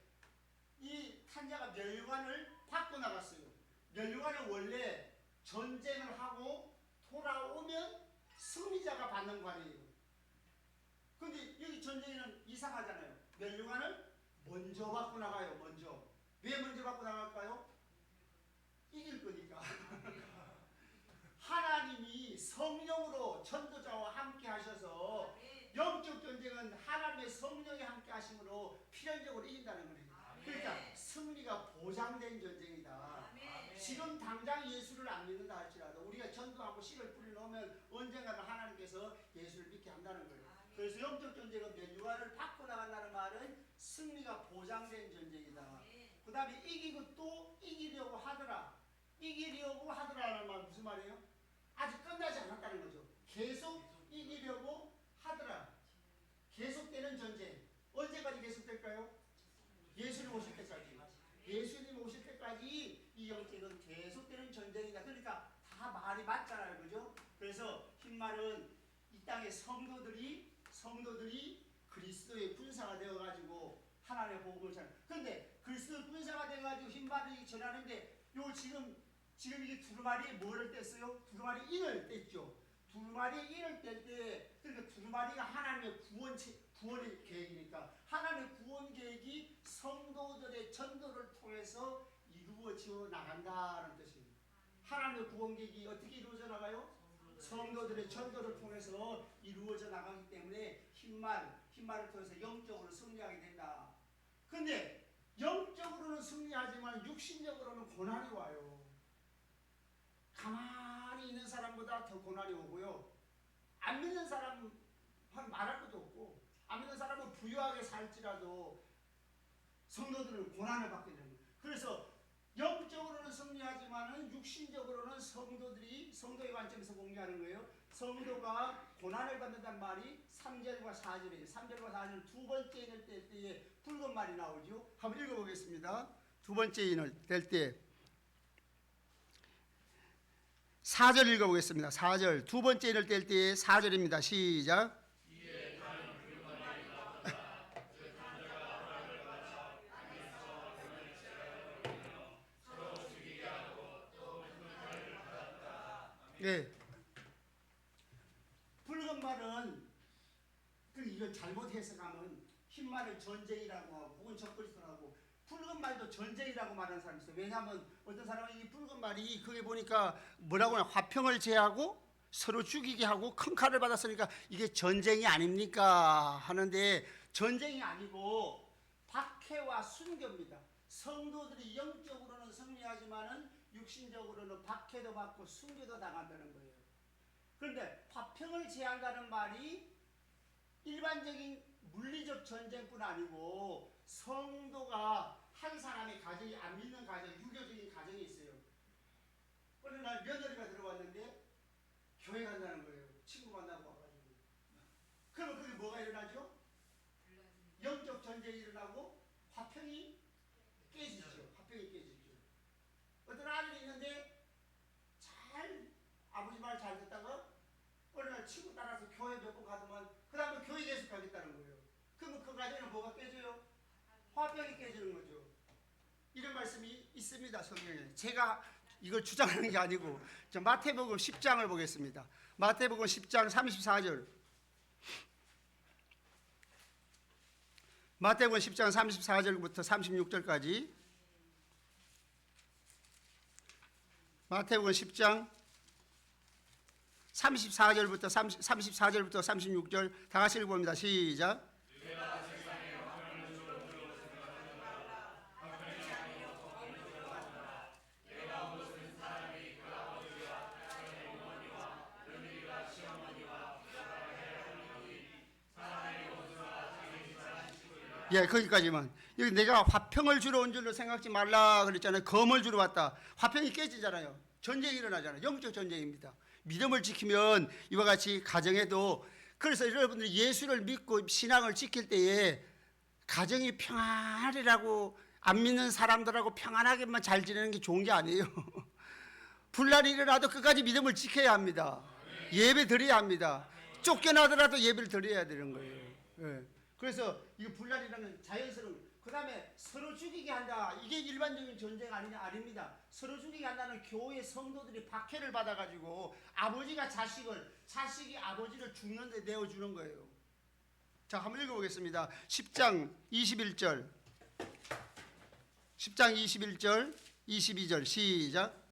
이 탄자가 멸관을 받고 나갔어요. 멸관은 원래 전쟁을 하고 돌아오면 승리자가 받는 관이에요. 근데 여기 전쟁에는 이상하잖아요. 멸관을 먼저 받고 나가요. 먼저. 왜 먼저 받고 나갈까요? 이길 거니까. 하나님이 성령으로 전도자와 함께 하셔서, 영적 전쟁은 하나님의 성령이 함께 하심으로 필연적으로 이긴다는 거예요. 그러니까 승리가 보장된 전쟁이다. 지금 당장 예수를 안 믿는다 할지라도 우리가 전도하고 씨를 뿌려놓으면 언젠가는 하나님께서 예수를 믿게 한다는 거예요. 그래서 영적 전쟁은 멸류관을 받고 나간다는 말은 승리가 보장된 전쟁이다. 그 다음에 이기고 또 이기려고 하더라. 이기려고 하더라라는 말 무슨 말이에요? 아직 끝나지 않았다는 거죠. 계속 이기려고 하더라. 계속되는 전쟁. 언제까지 계속될까요? 예수님 오실 때까지. 예수님 오실 때까지 이 영적은 계속되는 전쟁이다. 그러니까 다 말이 맞잖아요. 그죠? 그래서 흰말은 이 땅의 성도들이 그리스도의 군사가 되어가지고 하나님의 복음을 전하는. 그런데 그리스도의 군사가 되어가지고 흰말이 전하는데, 요 지금 이게 두루마리에 뭐를 뗐어요? 두루마리 인을 뗐죠. 두루마리 인을 뗄 때, 그러니까 두루마리가 하나님의 구원의 계획이니까 하나님의 구원 계획이 성도들의 전도를 통해서 이루어져 나간다는 뜻입니다. 하나님의 구원 계획이 어떻게 이루어져 나가요? 성도들의 전도를 통해서 이루어져 나가기 때문에 흰말을 통해서 영적으로 승리하게 된다. 근데 영적으로는 승리하지만 육신적으로는 고난이 와요. 가만히 있는 사람보다 더 고난이 오고요. 안 믿는 사람은 말할 것도 없고, 안 믿는 사람은 부유하게 살지라도 성도들은 고난을 받게 되는 거예요. 그래서 영적으로는 승리하지만은 육신적으로는 성도의 관점에서 공개하는 거예요. 성도가 고난을 받는다는 말이 3절과 4절이에요. 3절과 4절은 두 번째 인을 뗄 때에 붉은 말이 나오죠. 한번 읽어보겠습니다. 두 번째 인을 뗄 때 4절 읽어보겠습니다. 4절 두 번째 인을 뗄 때에 4절입니다. 시작. 네. 붉은 말은 이걸 잘못 해석하면 흰 말을 전쟁이라고 하고 혹은 적그리스도라고 붉은 말도 전쟁이라고 말하는 사람이 있어요. 왜냐하면 어떤 사람은 이 붉은 말이 그게 보니까 뭐라고 하나 화평을 제하고 서로 죽이게 하고 큰 칼을 받았으니까 이게 전쟁이 아닙니까 하는데 전쟁이 아니고 박해와 순교입니다. 성도들이 영적으로는 승리하지만은 육신적으로는 박해도 받고 순교도 당한다는 거예요. 그런데 화평을 제한다는 말이 일반적인 물리적 전쟁뿐 아니고 성도가 한 사람의 가정이 안 믿는 가정, 유교적인 가정이 있어요. 어느 날 며느리가 들어왔는데 교회 간다는 거예요. 친구 만나고 와가지고. 그러면 그게 뭐가 일어나죠? 영적 전쟁이 일어나고 화평이 깨지죠. 화평이 깨지죠. 어떤 아들이 있는데 잘 아버지 말 잘 듣다가 어느 날 친구 따라서 교회 몇 번 가더만 그 다음에 교회 계속 가겠다는 거예요. 그러면 그 가정에는 뭐가 깨져요? 화평이 깨지는 거죠. 이런 말씀이 있습니다. 성경에. 제가 이걸 주장하는 게 아니고 마태복음 10장을 보겠습니다. 마태복음 10장 34절. 마태복음 10장 34절부터 36절까지. 마태복음 10장 34절부터 36절 다 같이 읽어봅니다. 시작. 예, 거기까지만. 여기 내가 화평을 주러 온 줄로 생각지 말라 그랬잖아요. 검을 주러 왔다. 화평이 깨지잖아요. 전쟁이 일어나잖아요. 영적 전쟁입니다. 믿음을 지키면 이와 같이 가정에도 그래서 여러분들이 예수를 믿고 신앙을 지킬 때에 가정이 평안하리라고 안 믿는 사람들하고 평안하게만 잘 지내는 게 좋은 게 아니에요. 분란이 일어나도 끝까지 믿음을 지켜야 합니다. 예배 드려야 합니다. 쫓겨나더라도 예배를 드려야 되는 거예요. 예. 그래서 이 분란이라는 자연스러운 그 다음에 서로 죽이게 한다. 이게 일반적인 전쟁 아닙니다. 서로 죽이게 한다는 교회 성도들이 박해를 받아가지고 아버지가 자식이 아버지를 죽는데 내어주는 거예요. 자, 한번 읽어보겠습니다. 10장 21절 10장 21절 22절 시작.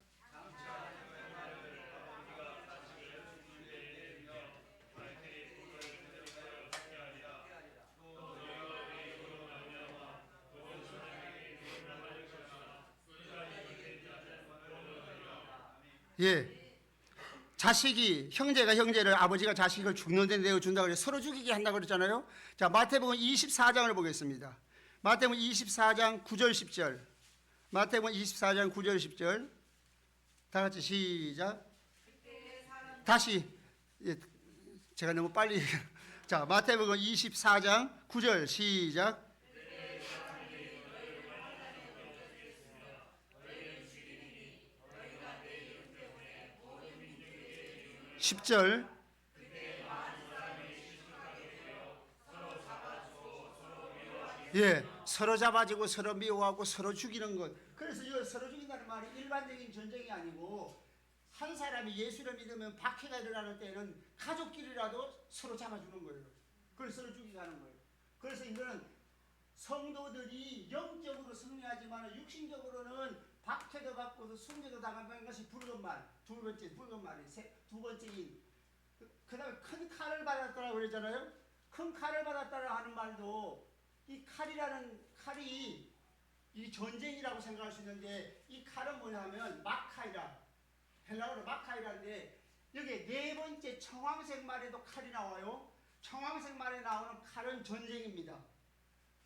예. 형제가 형제를 아버지가 자식을 죽는데 내어준다고 그래서 서로 죽이게 한다고 그랬잖아요. 자, 마태복음 24장을 보겠습니다. 마태복음 24장 9절 10절. 마태복음 24장 9절 10절. 다 같이 시작. 다시. 예, 제가 너무 빨리. 자, 마태복음 24장 9절 시작. 10절. 예, 서로 잡아주고 서로 미워하고 서로 죽이는 것. 그래서 이 서로 죽인다는 말이 일반적인 전쟁이 아니고 한 사람이 예수를 믿으면 박해가 일어나는 때는 가족끼리라도 서로 잡아주는 거예요. 그래서 서로 죽이게 하는 거예요. 그래서 이거는 성도들이 영적으로 승리하지만 육신적으로는 박해도 받고도 순교도 당한다는 것이 붉은 말. 두 번째 붉은 말이 두 번째인 그 다음에 큰 칼을 받았다라고 그랬잖아요. 큰 칼을 받았다라 하는 말도 이 칼이 이 전쟁이라고 생각할 수 있는데 이 칼은 뭐냐면 마카이라, 헬라어로 마카이라인데 여기 네 번째 청황색 말에도 칼이 나와요. 청황색 말에 나오는 칼은 전쟁입니다.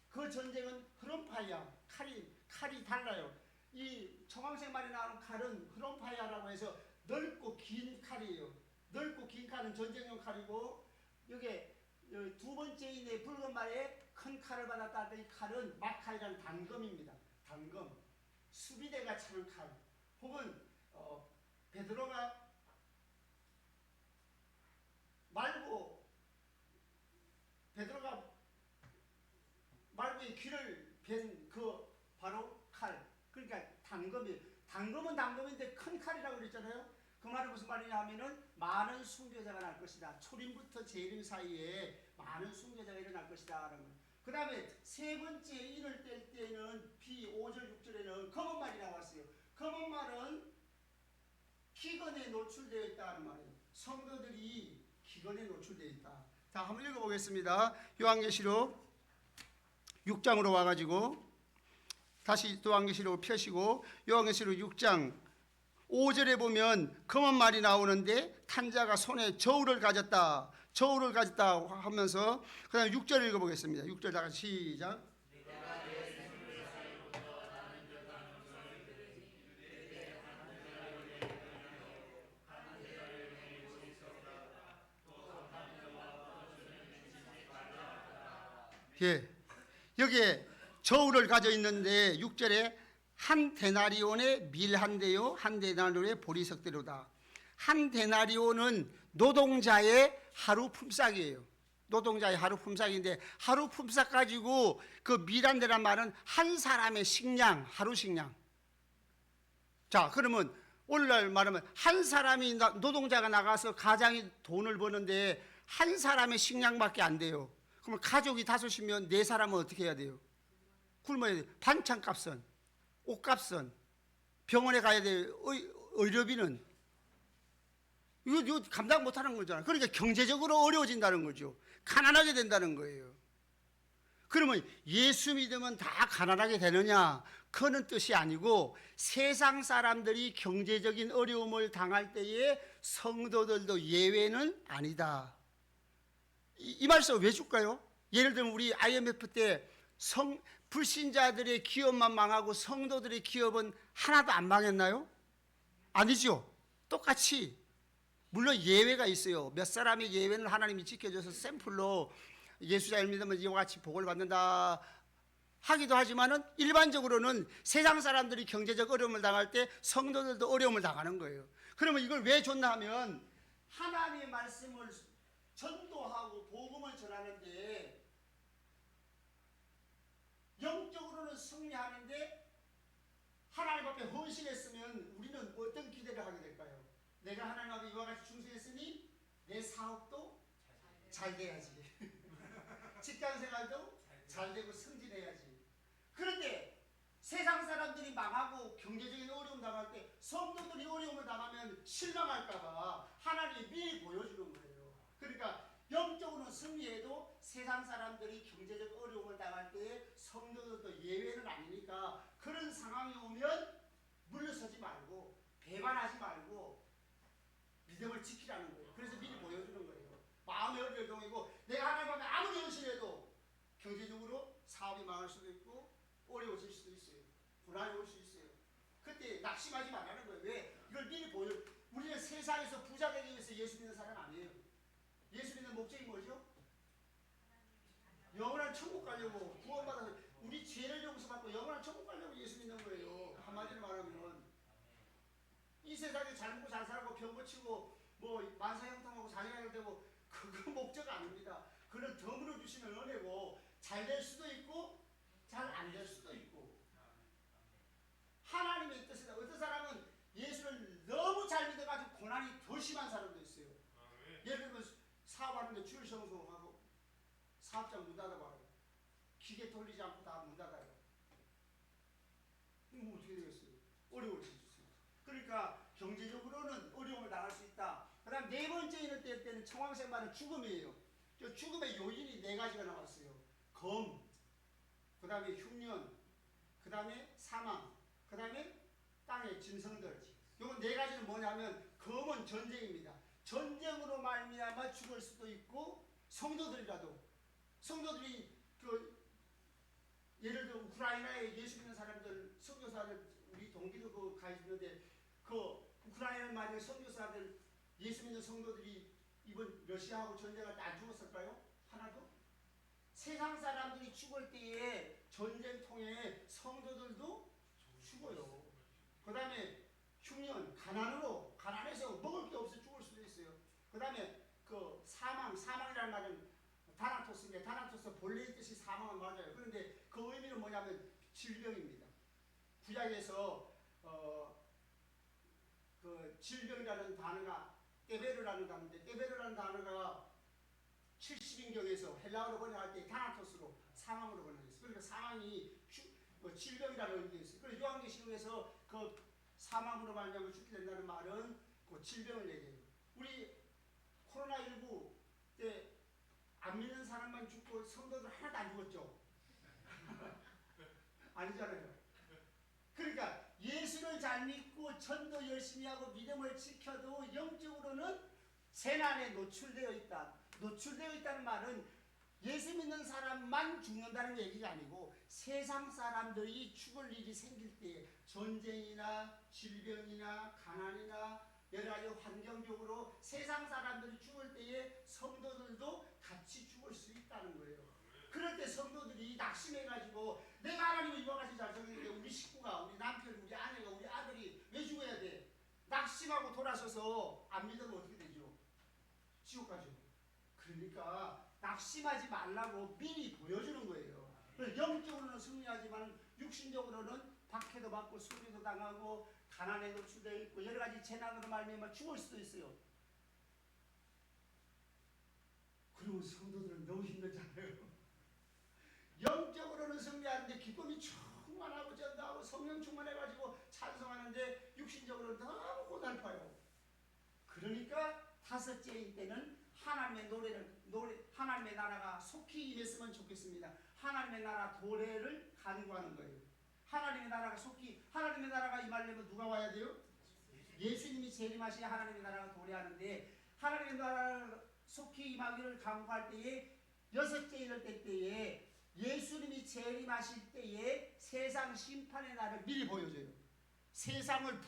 그 전쟁은 흐름파야. 칼이 달라요. 이 청황생말에 나오는 칼은 흐론파이아라고 해서 넓고 긴 칼이에요. 넓고 긴 칼은 전쟁용 칼이고, 이게 두 번째 인의 붉은 말에 큰 칼을 받았다 할 때 이 칼은 막칼이라는 단검입니다. 단검. 수비대가 차는 칼. 혹은 베드로가 말고의 귀를 벤 그 바로 칼. 그러니까 단검은 단검인데 큰 칼이라고 그랬잖아요. 그 말은 무슨 말이냐 하면은 많은 순교자가 날 것이다. 초림부터 재림 사이에 많은 순교자가 일어날 것이다. 그 다음에 세 번째 인을 뗄 때는 B5절 6절에는 검은 말이 나왔어요. 검은 말은 기근에 노출되어 있다는 말이에요. 성도들이 기근에 노출되어 있다. 자, 한번 읽어보겠습니다. 요한계시록 6장으로 와가지고 다시 요한계시록을 펴시고 요한계시록 6장 5절에 보면 검은 말이 나오는데 탄자가 손에 저울을 가졌다 하면서 그 다음에 6절 읽어보겠습니다. 6절 다 같이 시작. 예, 여기에 저울을 가져 있는데 6절에 한 데나리온의 밀 한 대요 한 데나리온의 보리석대로다. 한 데나리온은 노동자의 하루 품삯이에요. 노동자의 하루 품삯인데 하루 품삯 가지고 그 밀 한 대란 말은 한 사람의 식량, 하루 식량. 자, 그러면 오늘날 말하면 한 사람이 노동자가 나가서 가장이 돈을 버는데 한 사람의 식량밖에 안 돼요. 그러면 가족이 5이면 4사람은 어떻게 해야 돼요? 굶어야 돼요. 반찬값은, 옷값은, 병원에 가야 돼요. 의료비는. 이거 감당 못하는 거잖아요. 그러니까 경제적으로 어려워진다는 거죠. 가난하게 된다는 거예요. 그러면 예수 믿으면 다 가난하게 되느냐? 그런 뜻이 아니고 세상 사람들이 경제적인 어려움을 당할 때에 성도들도 예외는 아니다. 이 말씀을 왜 줄까요? 예를 들면 우리 IMF 때 불신자들의 기업만 망하고 성도들의 기업은 하나도 안 망했나요? 아니죠. 똑같이. 물론 예외가 있어요. 몇 사람의 예외는 하나님이 지켜줘서 샘플로 예수자를 믿으면 이와 같이 복을 받는다 하기도 하지만은 일반적으로는 세상 사람들이 경제적 어려움을 당할 때 성도들도 어려움을 당하는 거예요. 그러면 이걸 왜 줬나 하면 하나님의 말씀을 전도하고 복음을 전하는데 영적으로는 승리하는데 하나님 앞에 헌신했으면 우리는 어떤 기대를 하게 될까요? 내가 하나님 앞에 이와 같이 충성했으니 내 사업도 잘 돼야지. 직장생활도 잘 되고 승진해야지. 그런데 세상 사람들이 망하고 경제적인 어려움 당할 때 성도들이 어려움을 당하면 실망할까봐 하나님이 미리 보여주는 거예요. 그러니까 영적으로는 승리해도 세상 사람들이 경제적 어려움을 당할 때 성도들도 예외는 아니니까 그런 상황이 오면 물러서지 말고 배반하지 말고 믿음을 지키라는 거예요. 그래서 미리 보여주는 거예요. 마음의 어려움이고 내가 하나님 앞에 아무리 헌신해도 경제적으로 사업이 망할 수도 있고 어려워질 수도 있어요. 불안이 올 수 있어요. 그때 낙심하지 말라는 거예요. 왜? 이걸 미리 우리는 세상에서 부자 되기 위해서 예수 믿는 사람 아니에요. 예수 믿는 목적이 뭐죠? 영원한 천국 가려고 구원받아서 우리 죄를 용서받고 영원한 천국 가려고 예수 믿는 거예요. 한마디로 말하면 이 세상에 잘 먹고 잘 살고 병 고치고 뭐 만사형통하고 자녀가 되고 그거 목적 아닙니다. 그는 덤으로 주시는 은혜고 잘 될 수도 있고 잘 안 될 수도 있고 하나님의 뜻이다. 어떤 사람은 예수를 너무 잘 믿어가지고 고난이 더 심한 사람도 있어요. 예를 들면 사업하는데 줄 성공하고 사업장 문 닫아봐요. 기계 돌리지 않고 다 문 닫아요. 이거 어떻게 되겠어요? 어려울 수 있어요. 그러니까 경제적으로는 어려움을 당할 수 있다. 그 다음 네 번째 인을 뗄 때는 청황생말은 죽음이에요. 저 죽음의 요인이 4가지가 나왔어요. 검, 그 다음에 흉년, 그 다음에 사망, 그 다음에 땅의 짐승들. 이건 4가지는 뭐냐면 검은 전쟁입니다. 전쟁으로 말미암아 죽을 수도 있고 성도들이 예를 들어 우크라이나에 예수 믿는 사람들 선교사들 우리 동기도 가 있는데 우크라이나 만약 선교사들 예수 믿는 성도들이 이번 러시아하고 전쟁할 때 안 죽었을까요? 하나도? 세상 사람들이 죽을 때에 전쟁통에 성도들도 죽어요. 그 다음에 흉년, 가난해서 먹을 게 없어 죽을 수도 있어요. 그 다음에 사망이라는 말은 다나토스인데, 다나토스 본래의 뜻이 사망은 맞아요. 그런데 그 의미는 뭐냐면 질병입니다. 구약에서 질병이라는 단어가 떼베르라는 단어인데, 떼베르라는 단어가 70인경에서 헬라어로 번역할 때 다나토스로 사망으로 번역했어요. 그러니까 사망이 질병이라는 의미가 있어요. 그래서 요한계시록에서 사망으로 말미암아 죽게 된다는 말은 질병을 얘기해요. 우리 코로나19 때 안 믿는 사람만 죽고 성도들 하나도 안 죽었죠? 아니잖아요. 그러니까 예수를 잘 믿고 전도 열심히 하고 믿음을 지켜도 영적으로는 재난에 노출되어 있다. 노출되어 있다는 말은 예수 믿는 사람만 죽는다는 얘기가 아니고 세상 사람들이 죽을 일이 생길 때에 전쟁이나 질병이나 가난이나 여러 가지 환경적으로 세상 사람들이 죽을 때에 성도들도 같이 죽을 수 있다는 거예요. 그럴 때 성도들이 낙심해가지고 내가 하나님을 이와 같이 잘 적용했는데 우리 식구가, 우리 남편, 우리 아내가, 우리 아들이 왜 죽어야 돼? 낙심하고 돌아서서 안 믿으면 어떻게 되죠? 지옥 가죠. 그러니까 낙심하지 말라고 미리 보여주는 거예요. 영적으로는 승리하지만 육신적으로는 박해도 받고 수리도 당하고 가난에 노출되어 있고 여러 가지 재난으로 말미암아 죽을 수도 있어요. 그리고 성도들은 너무 힘들잖아요. 영적으로는 승리하는데 기쁨이 충만하고 전도하고 성령 충만해가지고 찬송하는데 육신적으로는 너무 고달파요. 그러니까 다섯째일 때는 하나님의 나라가 속히 임했으면 좋겠습니다. 하나님의 나라 도래를 간구하는 거예요. 하나님의 나라가 임하려면 누가 와야 돼요? 예수님이 재림하셔야 하나님의 나라가 도래하는데 하나님의 나라가 속히 임하기를 간구할 때에 여섯째 이럴 때에 예수님이 재림하실 때에 세상 심판의 날을 미리 보여줘요. 세상을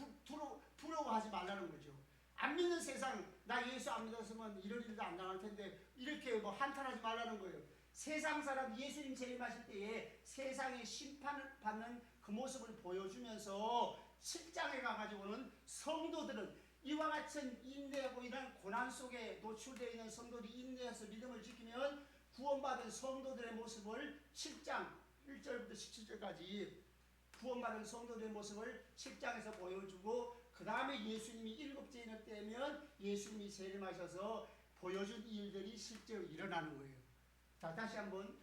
부러워하지 말라는 거죠. 안 믿는 세상, 나 예수 안 믿었으면 이런 일도 안 당할 텐데 이렇게 한탄하지 말라는 거예요. 세상 사람 예수님 재림하실 때에 세상의 심판을 받는 그 모습을 보여주면서 7장에 가가지고는 성도들은 이와 같은 인내하고 이런 고난 속에 노출되어 있는 성도들이 인내해서 믿음을 지키면 구원받은 성도들의 모습을 7장 1절부터 17절까지 구원받은 성도들의 모습을 7장에서 보여주고 그 다음에 예수님이 7째 인을 떼면 예수님이 재림하셔서 보여준 일들이 실제로 일어나는 거예요. 자, 다시 한번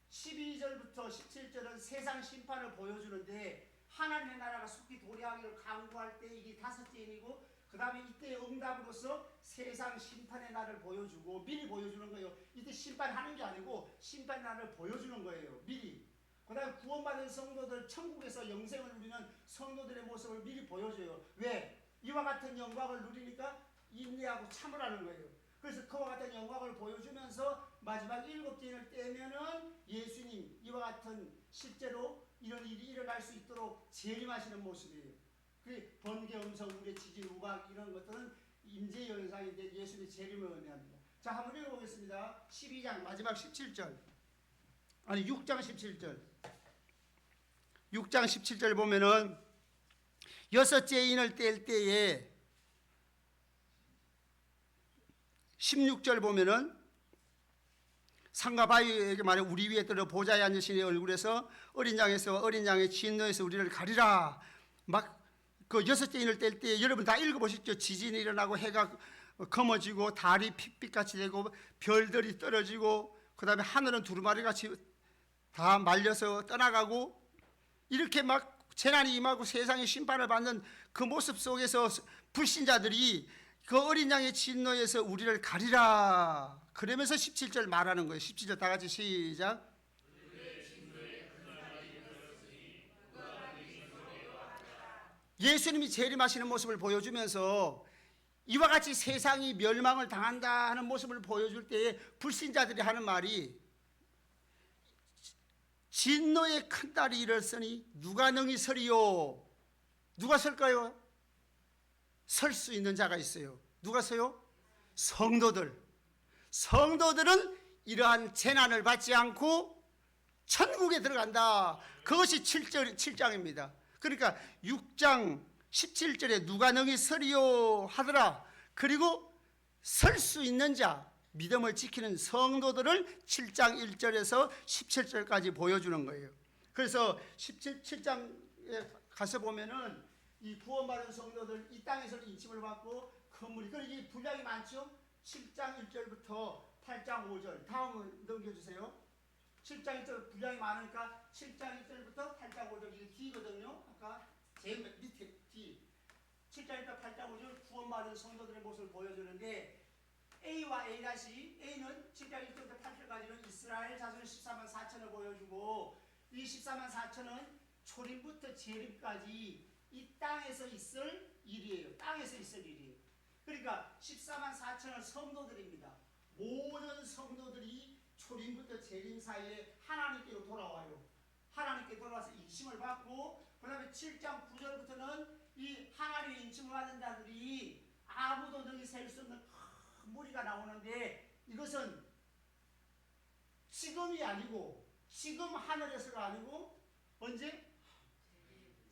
12절부터 17절은 세상 심판을 보여주는데 하나님의 나라가 속히 도래하기를 간구할 때 이게 다섯째 인이고 그 다음에 이때 응답으로서 세상 심판의 날을 보여주고 미리 보여주는 거예요. 이때 심판하는 게 아니고 심판의 날을 보여주는 거예요. 미리. 그 다음에 구원받은 성도들 천국에서 영생을 누리는 성도들의 모습을 미리 보여줘요. 왜? 이와 같은 영광을 누리니까 인내하고 참으라는 거예요. 그래서 그와 같은 영광을 보여주면서 마지막 7째 인을 떼면은 예수님 이와 같은 실제로 이런 일이 일어날 수 있도록 재림하시는 모습이에요. 그 번개, 음성, 우레, 지진, 우박 이런 것들은 임재 현상인데 예수님의 재림을 의미합니다. 자, 한번 읽어보겠습니다. 12장 마지막 17절. 아니 6장 17절. 6장 17절 보면은 여섯째 인을 뗄 때에 16절 보면은 상과 바위에게 말해 우리 위에 떨어 보좌에 앉으신 얼굴에서 어린 양에서 어린 양의 진노에서 우리를 가리라. 막 그 여섯째 인을 뗄 때 여러분 다 읽어보셨죠? 지진이 일어나고 해가 검어지고 달이 핏빛같이 되고 별들이 떨어지고 그 다음에 하늘은 두루마리같이 다 말려서 떠나가고 이렇게 막 재난이 임하고 세상의 심판을 받는 그 모습 속에서 불신자들이 그 어린 양의 진노에서 우리를 가리라. 그러면서 17절 말하는 거예요. 17절 다 같이 시작. 예수님이 재림하시는 모습을 보여주면서 이와 같이 세상이 멸망을 당한다 하는 모습을 보여줄 때에 불신자들이 하는 말이 진노의 큰 날이 일었으니 누가 능히 서리요? 누가 설까요? 설 수 있는 자가 있어요. 누가 서요? 성도들. 성도들은 이러한 재난을 받지 않고 천국에 들어간다. 그것이 7장입니다. 그러니까 6장 17절에 누가 능히 서리요 하더라. 그리고 설 수 있는 자, 믿음을 지키는 성도들을 7장 1절에서 17절까지 보여주는 거예요. 그래서 7장에 가서 보면은 이 구원받은 성도들 이 땅에서 인침을 받고 건물이, 그리고 이 분량이 많죠. 7장 1절부터 8장 5절 다음을 넘겨주세요. 7장 1절 분량이 많으니까 7장 1절부터 8장 5절 이게 D거든요. 아까 제일 밑에 D. 7장 1절 8장 5절 구원받은 성도들의 모습을 보여주는데 A와 A'A는 7장 1절부터 8절까지는 이스라엘 자손 14만 4천을 보여주고 이 14만 4천은 초림부터 재림까지 이 땅에서 있을 일이에요. 땅에서 있을 일이에요. 그러니까 14만 4천은 성도들입니다. 모든 성도들이 초림부터 재림 사이에 하나님께로 돌아와요. 하나님께 돌아와서 인침을 받고 그 다음에 7장 9절부터는 이 하나님의 인침을 받는 자들이 아무도 능히 셀 수 없는 큰 무리가 나오는데 이것은 지금이 아니고 지금 하늘에서가 아니고 언제?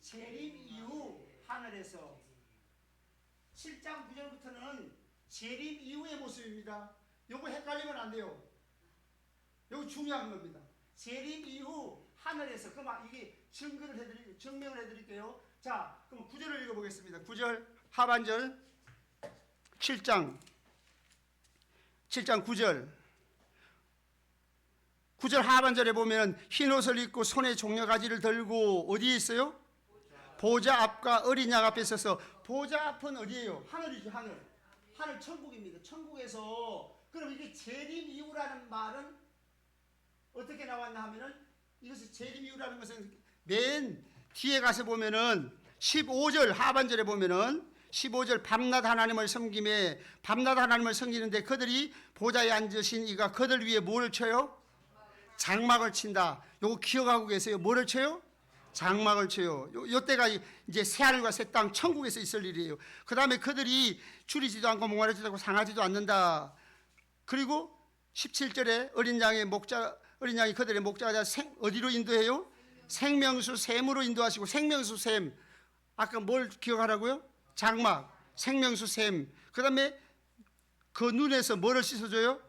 재림 이후 하늘에서. 7장 9절부터는 재림 이후의 모습입니다. 요거 헷갈리면 안 돼요. 요거 중요한 겁니다. 재림 이후 하늘에서. 그럼 이게 증명을 해드릴게요. 자, 그럼 9절을 읽어보겠습니다. 9절 하반절 7장 9절 9절 하반절에 보면 흰 옷을 입고 손에 종려가지를 들고 어디에 있어요? 보좌 앞과 어린 양 앞에 서서. 보좌 앞은 어디예요? 하늘이죠. 하늘 천국입니다. 천국에서. 그럼 이게 재림 이후라는 말은 어떻게 나왔나 하면은 이것이 재림 이후라는 것은 맨 뒤에 가서 보면은 15절 하반절에 보면은 15절 밤낮 하나님을 섬김에 밤낮 하나님을 섬기는데 그들이 보좌에 앉으신 이가 그들 위에 뭐를 쳐요? 장막을 친다. 요거 기억하고 계세요? 뭐를 쳐요? 장막을 쳐요. 요때가 이제 새하늘과 새 땅 천국에서 있을 일이에요. 그 다음에 그들이 줄이지도 않고 목마르지도 않고 상하지도 않는다. 그리고 17절에 어린 양이 그들의 목자가 어디로 인도해요? 생명수 샘으로 인도하시고. 생명수 샘, 아까 뭘 기억하라고요? 장막, 생명수 샘. 그 다음에 그 눈에서 뭐를 씻어줘요?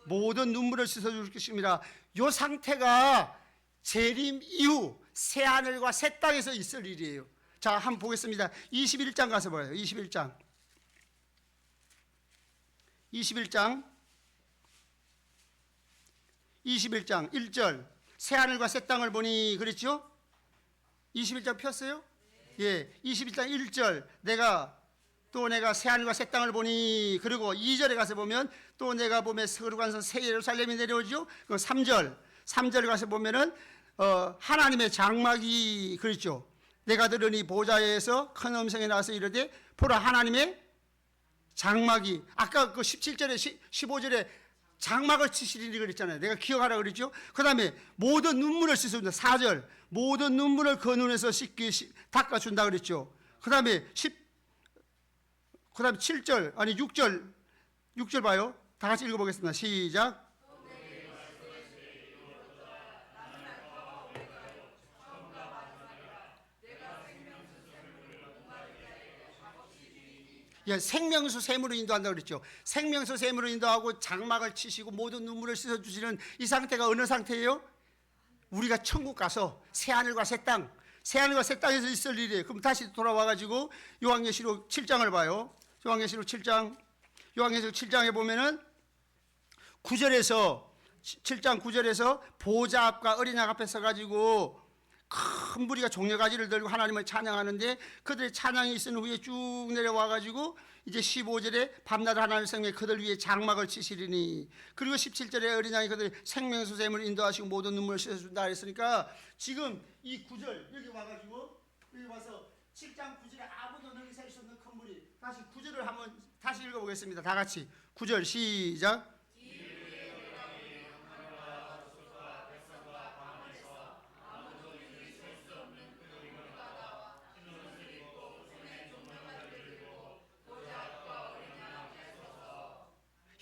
모든 눈물을 씻어줄 것입니다. 요 상태가 재림 이후 새하늘과 새 땅에서 있을 일이에요. 자, 한번 보겠습니다. 21장 가서 봐요. 21장 1절 새하늘과 새 땅을 보니 그랬죠? 21장 폈어요? 예, 21장 1절 내가 새하늘과 새 땅을 보니. 그리고 2절에 가서 보면 또 내가 보면 거룩한 새 예루살렘이 내려오죠. 그 3절 가서 보면은 하나님의 장막이 그랬죠. 내가 들으니 보좌에서 큰 음성이 나서 이르되 보라 하나님의 장막이. 아까 그 17절에 15절에 장막을 치시리니 그랬잖아요. 내가 기억하라 그랬죠. 그 다음에 모든 눈물을 씻어준다. 4절 모든 눈물을 그 눈에서 닦아준다 그랬죠. 그 다음에 7절 아니 6절 봐요. 다 같이 읽어보겠습니다. 시작. 생명수 샘으로 인도한다고 그랬죠. 생명수 샘으로 인도하고 장막을 치시고 모든 눈물을 씻어주시는 이 상태가 어느 상태예요? 우리가 천국 가서 새하늘과 새 땅에서 있을 일이에요. 그럼 다시 돌아와가지고 요한계시록 7장을 봐요. 요한계시록 7장에 보면은 7장 9절에서 보좌 앞과 어린 양 앞에 서가지고 큰 무리가 종려가지를 들고 하나님을 찬양하는데 그들의 찬양이 있은 후에 쭉 내려와가지고 이제 15절에 밤낮 하나님의 성에 그들 위에 장막을 치시리니. 그리고 17절에 어린 양이 그들 생명수 샘을 인도하시고 모든 눈물을 씻어준다 했으니까 지금 이 9절 여기 와서 7장 9절에 아무도 능히 셀 수 없는 큰 무리. 다시 9절을 한번 다시 읽어보겠습니다. 다 같이 9절 시작.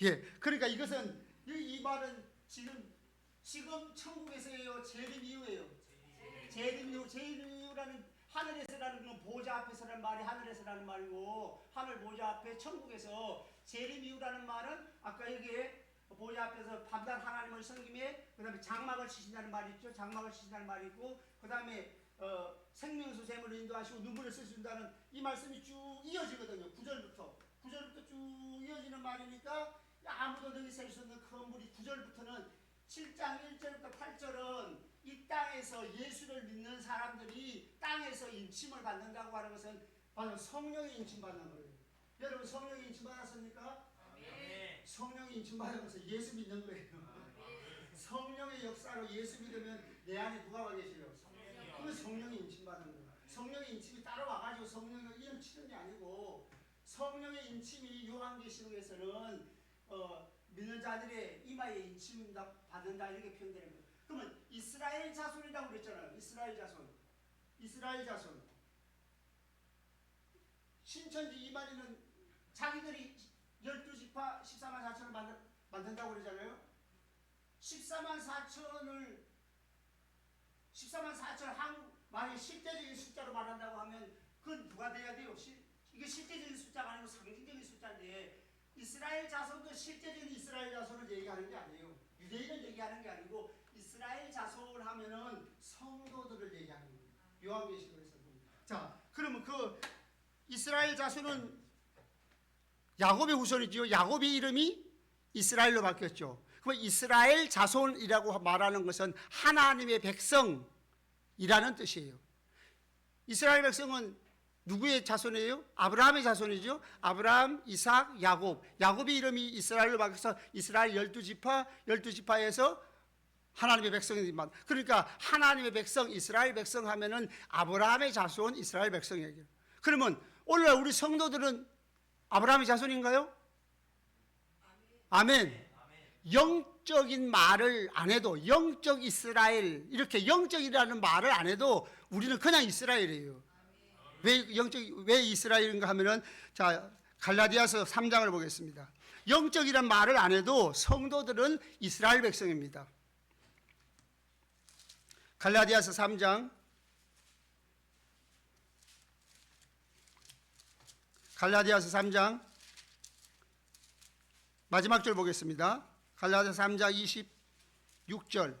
예, 그러니까 이것은 이 말은 지금 천국에서예요, 재림 이후예요. 재림 이후라는 하늘에서라는 건 보좌 앞에서라는 말이 하늘에서라는 말이고 하늘 보좌 앞에 천국에서 재림 이후라는 말은 아까 여기에 보좌 앞에서 밤낮 하나님을 섬김에 그다음에 장막을 치신다는 말이 있죠. 장막을 치신다는 말이 있고 그다음에 생명수 샘을 인도하시고 눈물을 쓰신다는 이 말씀이 쭉 이어지거든요. 9절부터 쭉 이어지는 말이니까 아무도 능히 셀 수 없는 큰 물이 9절부터는 7장 1절부터 8절은 이 땅에서 예수를 믿는 사람들이 땅에서 인침을 받는다고 하는 것은 바로 성령의 인침 받는 거예요. 여러분 성령의 인침 받았습니까? 성령의 인침 받으면서 예수 믿는 거예요. 성령의 역사로 예수 믿으면 내 안에 누가 와 계세요? 그건 성령의 인침 받는 거예요. 성령의 인침이 따로 와가지고 성령을 이름 치는 게 아니고 성령의 인침이 요한계시록에서는 믿는 자들의 이마에 인침 받는다 이렇게 표현되는 거예요. 그러면 이스라엘 자손이라고 그랬잖아요. 이스라엘 자손. 신천지 이만희는 자기들이 12지파 14만 4천을 만든다고 그러잖아요. 14만 4천 만약 실제적인 숫자로 말한다고 하면 그건 누가 돼야 돼요? 이게 실제적인 숫자가 아니고 상징적인 숫자인데 이스라엘 자손도 실제적인 이스라엘 자손을 얘기하는 게 아니에요. 유대인을 얘기하는 게 아니고 이스라엘 자손을 하면은 성도들을 얘기하는 거예요. 요한계시록에서 보면. 자, 그러면 그 이스라엘 자손은 야곱의 후손이지요. 야곱의 이름이 이스라엘로 바뀌었죠. 그럼 이스라엘 자손이라고 말하는 것은 하나님의 백성이라는 뜻이에요. 이스라엘 백성은 누구의 자손이에요? 아브라함의 자손이죠. 아브라함, 이삭, 야곱. 야곱의 이름이 이스라엘로 바뀌어서 이스라엘 12지파에서 하나님의 백성이지만 그러니까 하나님의 백성, 이스라엘 백성 하면은 아브라함의 자손, 이스라엘 백성이에요. 그러면 오늘날 우리 성도들은 아브라함의 자손인가요? 아멘. 영적인 말을 안 해도 영적 이스라엘 이렇게 영적이라는 말을 안 해도 우리는 그냥 이스라엘이에요. 왜 이스라엘인가 하면은 자 갈라디아서 3장을 보겠습니다. 영적이란 말을 안 해도 성도들은 이스라엘 백성입니다. 갈라디아서 3장 마지막 절 보겠습니다. 갈라디아서 3장 26절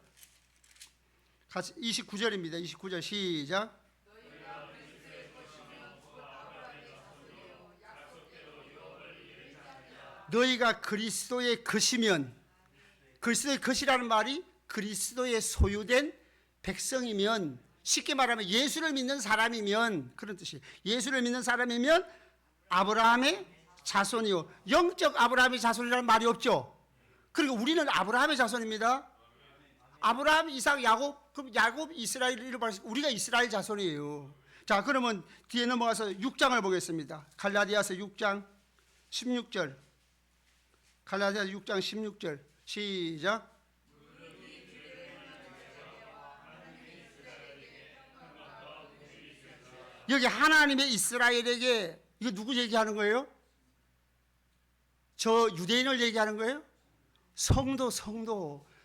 29절입니다. 29절 시작. 너희가 그리스도의 것이면 그리스도의 것이라는 말이 그리스도의 소유된 백성이면 쉽게 말하면 예수를 믿는 사람이면 그런 뜻이에요. 예수를 믿는 사람이면 아브라함의 자손이요. 영적 아브라함의 자손이라는 말이 없죠. 그리고 우리는 아브라함의 자손입니다. 아브라함, 이삭, 야곱. 그럼 야곱 이스라엘을 말해서 우리가 이스라엘 자손이에요. 자, 그러면 뒤에 넘어가서 6장을 보겠습니다. 갈라디아서 6장 16절. 갈라디아서 6장 16절. 시작. 여기 하나님의 이스라엘에게 이거 누구 얘기하는 거예요? 저 유대인을 얘기하는 거예요?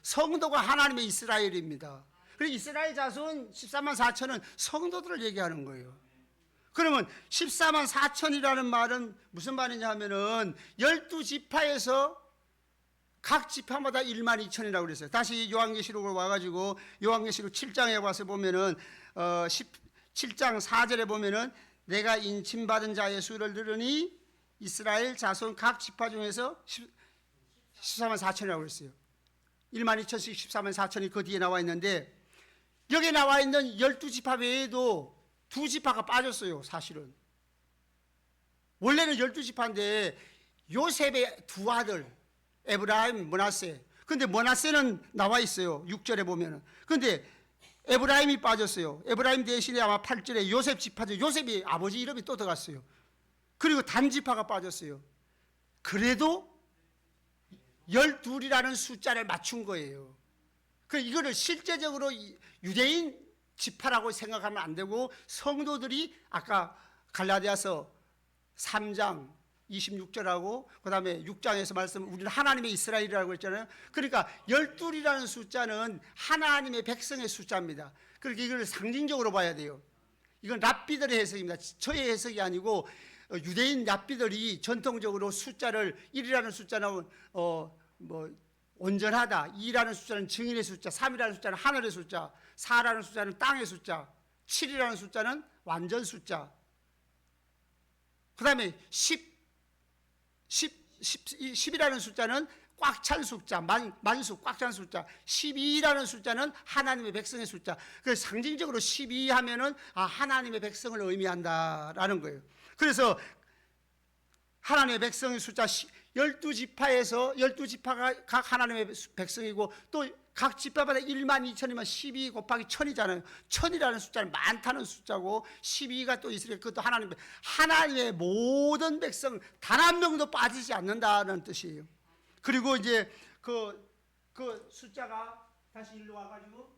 성도가 하나님의 이스라엘입니다. 그리고 이스라엘 자손 14만 4천은 성도들을 얘기하는 거예요. 그러면 14만 4천이라는 말은 무슨 말이냐 하면은 12지파에서 각 지파마다 1만 2천이라고 그랬어요. 다시 요한계시록으로 와가지고 요한계시록 7장에 와서 보면은 7장 4절에 보면은 내가 인침받은 자의 수를 들으니 이스라엘 자손 각 지파 중에서 14만 4천이라고 그랬어요. 1만 2천씩 14만 4천이 그 뒤에 나와 있는데 여기 나와 있는 12지파 외에도 2지파가 빠졌어요. 사실은 원래는 12지파인데 요셉의 두 아들 에브라임, 므낫세. 근데 므낫세는 나와 있어요. 6절에 보면은. 근데 에브라임이 빠졌어요. 에브라임 대신에 아마 8절에 요셉 지파죠. 요셉이 아버지 이름이 또 들어갔어요. 그리고 단지파가 빠졌어요. 그래도 12이라는 숫자를 맞춘 거예요. 그 이거를 실제적으로 유대인 지파라고 생각하면 안 되고 성도들이 아까 갈라디아서 3장 26절하고 그 다음에 6장에서 말씀 우리는 하나님의 이스라엘이라고 했잖아요. 그러니까 12이라는 숫자는 하나님의 백성의 숫자입니다. 그러니까 이걸 상징적으로 봐야 돼요. 이건 랍비들의 해석입니다. 저의 해석이 아니고 유대인 랍비들이 전통적으로 숫자를 1이라는 숫자는 온전하다, 2라는 숫자는 증인의 숫자, 3이라는 숫자는 하늘의 숫자, 4라는 숫자는 땅의 숫자, 7이라는 숫자는 완전 숫자, 그 다음에 10이라는 숫자는 꽉 찬 숫자, 만수, 꽉 찬 숫자, 12라는 숫자는 하나님의 백성의 숫자. 그래서 상징적으로 12 하면은 하나님의 백성을 의미한다라는 거예요. 그래서 하나님의 백성의 숫자 12지파에서 12지파가 각 하나님의 백성이고 또 각 지파마다 1만 2천이면 12 곱하기 1000이잖아요. 1000이라는 숫자는 많다는 숫자고 12가 또 있으니까 그것도 하나님의 모든 백성 단 한 명도 빠지지 않는다는 뜻이에요. 그리고 이제 그 숫자가 다시 일로 와가지고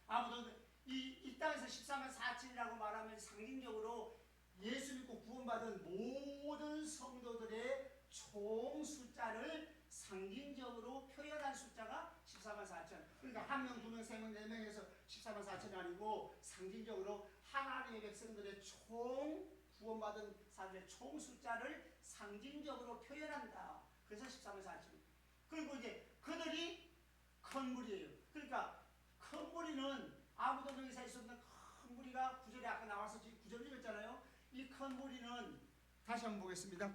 아무도 이 땅에서 14만 4천이라고 말하면 상징적으로 예수 믿고 구원받은 모든 성도들의 총 숫자를 상징적으로 표현한 숫자가 14만 4천. 그러니까 한 명, 두 명, 세 명, 네 명에서 14만 4천이 아니고 상징적으로 하나님의 백성들의 총 구원받은 사람들의 총 숫자를 상징적으로 표현한다. 그래서 14만 4천. 그리고 이제 그들이 큰 무리예요. 그러니까 큰 무리는 아무도 능히 살 수 없는 큰 무리가 9절에 아까 나와서 9절 읽었잖아요. 이 큰 무리는 다시 한번 보겠습니다.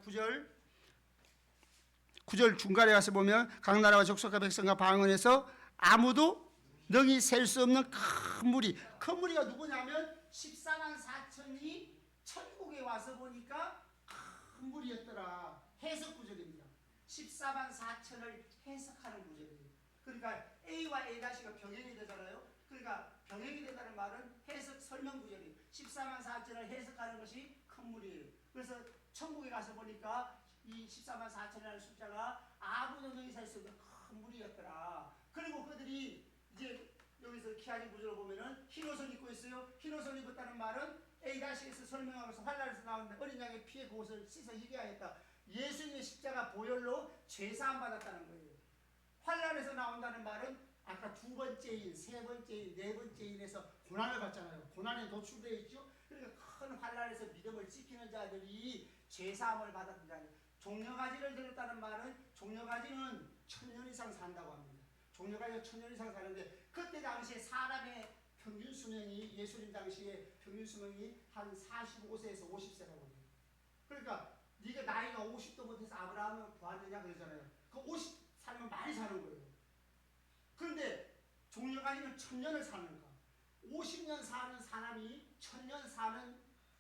9절 중간에 가서 보면 각 나라와 족속과 백성과 방언에서 아무도 능히 셀 수 없는 큰 무리. 큰 무리가 누구냐면 14만 4천이 천국에 와서 보니까 큰 무리였더라. 해석 구절입니다. 14만 4천을 해석하는 구절이에요. 그러니까 A와 A-가 병행이 되잖아요. 그러니까 병행이 된다는 말은 해석 설명 구절이에요. 14만 4천을 해석하는 것이 큰 무리예요. 그래서 천국에 가서 보니까 이 14만 4천이라는 숫자가 아무도 능히 살 수 없는 큰 무리였더라. 그리고 그들이 이제 여기서 키아지 구절을 보면은 흰 옷을 입고 있어요. 흰 옷을 입었다는 말은 A-에서 설명하면서 환란에서 나오는데 어린 양의 피에 그 옷을 씻어 희게 하였다. 예수님의 십자가 보혈로 죄사함 받았다는 거예요. 환란에서 나온다는 말은 아까 두 번째인, 세 번째인, 네 번째인에서 고난을 받잖아요. 고난에 노출되어 있죠. 그러니까 큰 환란에서 믿음을 지키는 자들이 죄사함을 받았던 자들. 종려가지를 들었다는 말은 종려가지는 1000년 이상 산다고 합니다. 종려가지가 1000년 이상 사는데 그때 당시에 사람의 평균 수명이 예수님 당시에 평균 수명이 한 45세에서 50세라고 해요. 그러니까 네가 나이가 50도 못해서 아브라함을 구하느냐 그러잖아요. 그 50 살면 많이 사는 거예요. 그런데 종려가지는 1000년을 사는가? 50년 사는 사람이 1000년 사는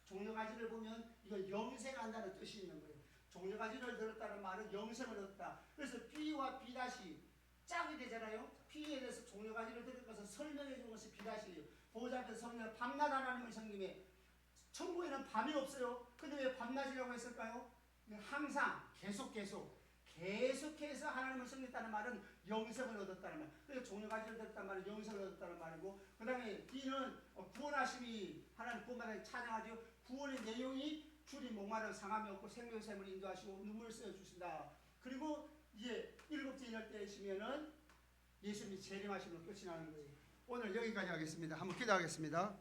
종려가지를 보면 이거 영생한다는 뜻이 있는 거예요. 종려가지를 들었다는 말은 영생을 얻었다. 그래서 B와 B 다시 짝이 되잖아요. B에 대해서 종려가지를 들은 것을 설명해 준 것이 B 다시예요. 보호자 앞에서 성령 밤낮 하나님을 섬김에 천국에는 밤이 없어요. 근데 왜 밤낮이라고 했을까요? 항상 계속해서 하나님을 섬겼다는 말은 영생을 얻었다는 말. 그래서 종려가지를 들었다는 말은 영생을 얻었다는 말이고, 그 다음에 D는 구원하심이 하나님 구원받아 찬양하죠. 구원의 내용이 줄이 목마른 상함이 없고 생명의 샘을 인도하시고 눈물을 써 주신다. 그리고 이제 일곱째 인할 때시면은 예수님이 재림하심으로 끝이 나는 거예요. 오늘 여기까지 하겠습니다. 한번 기도하겠습니다.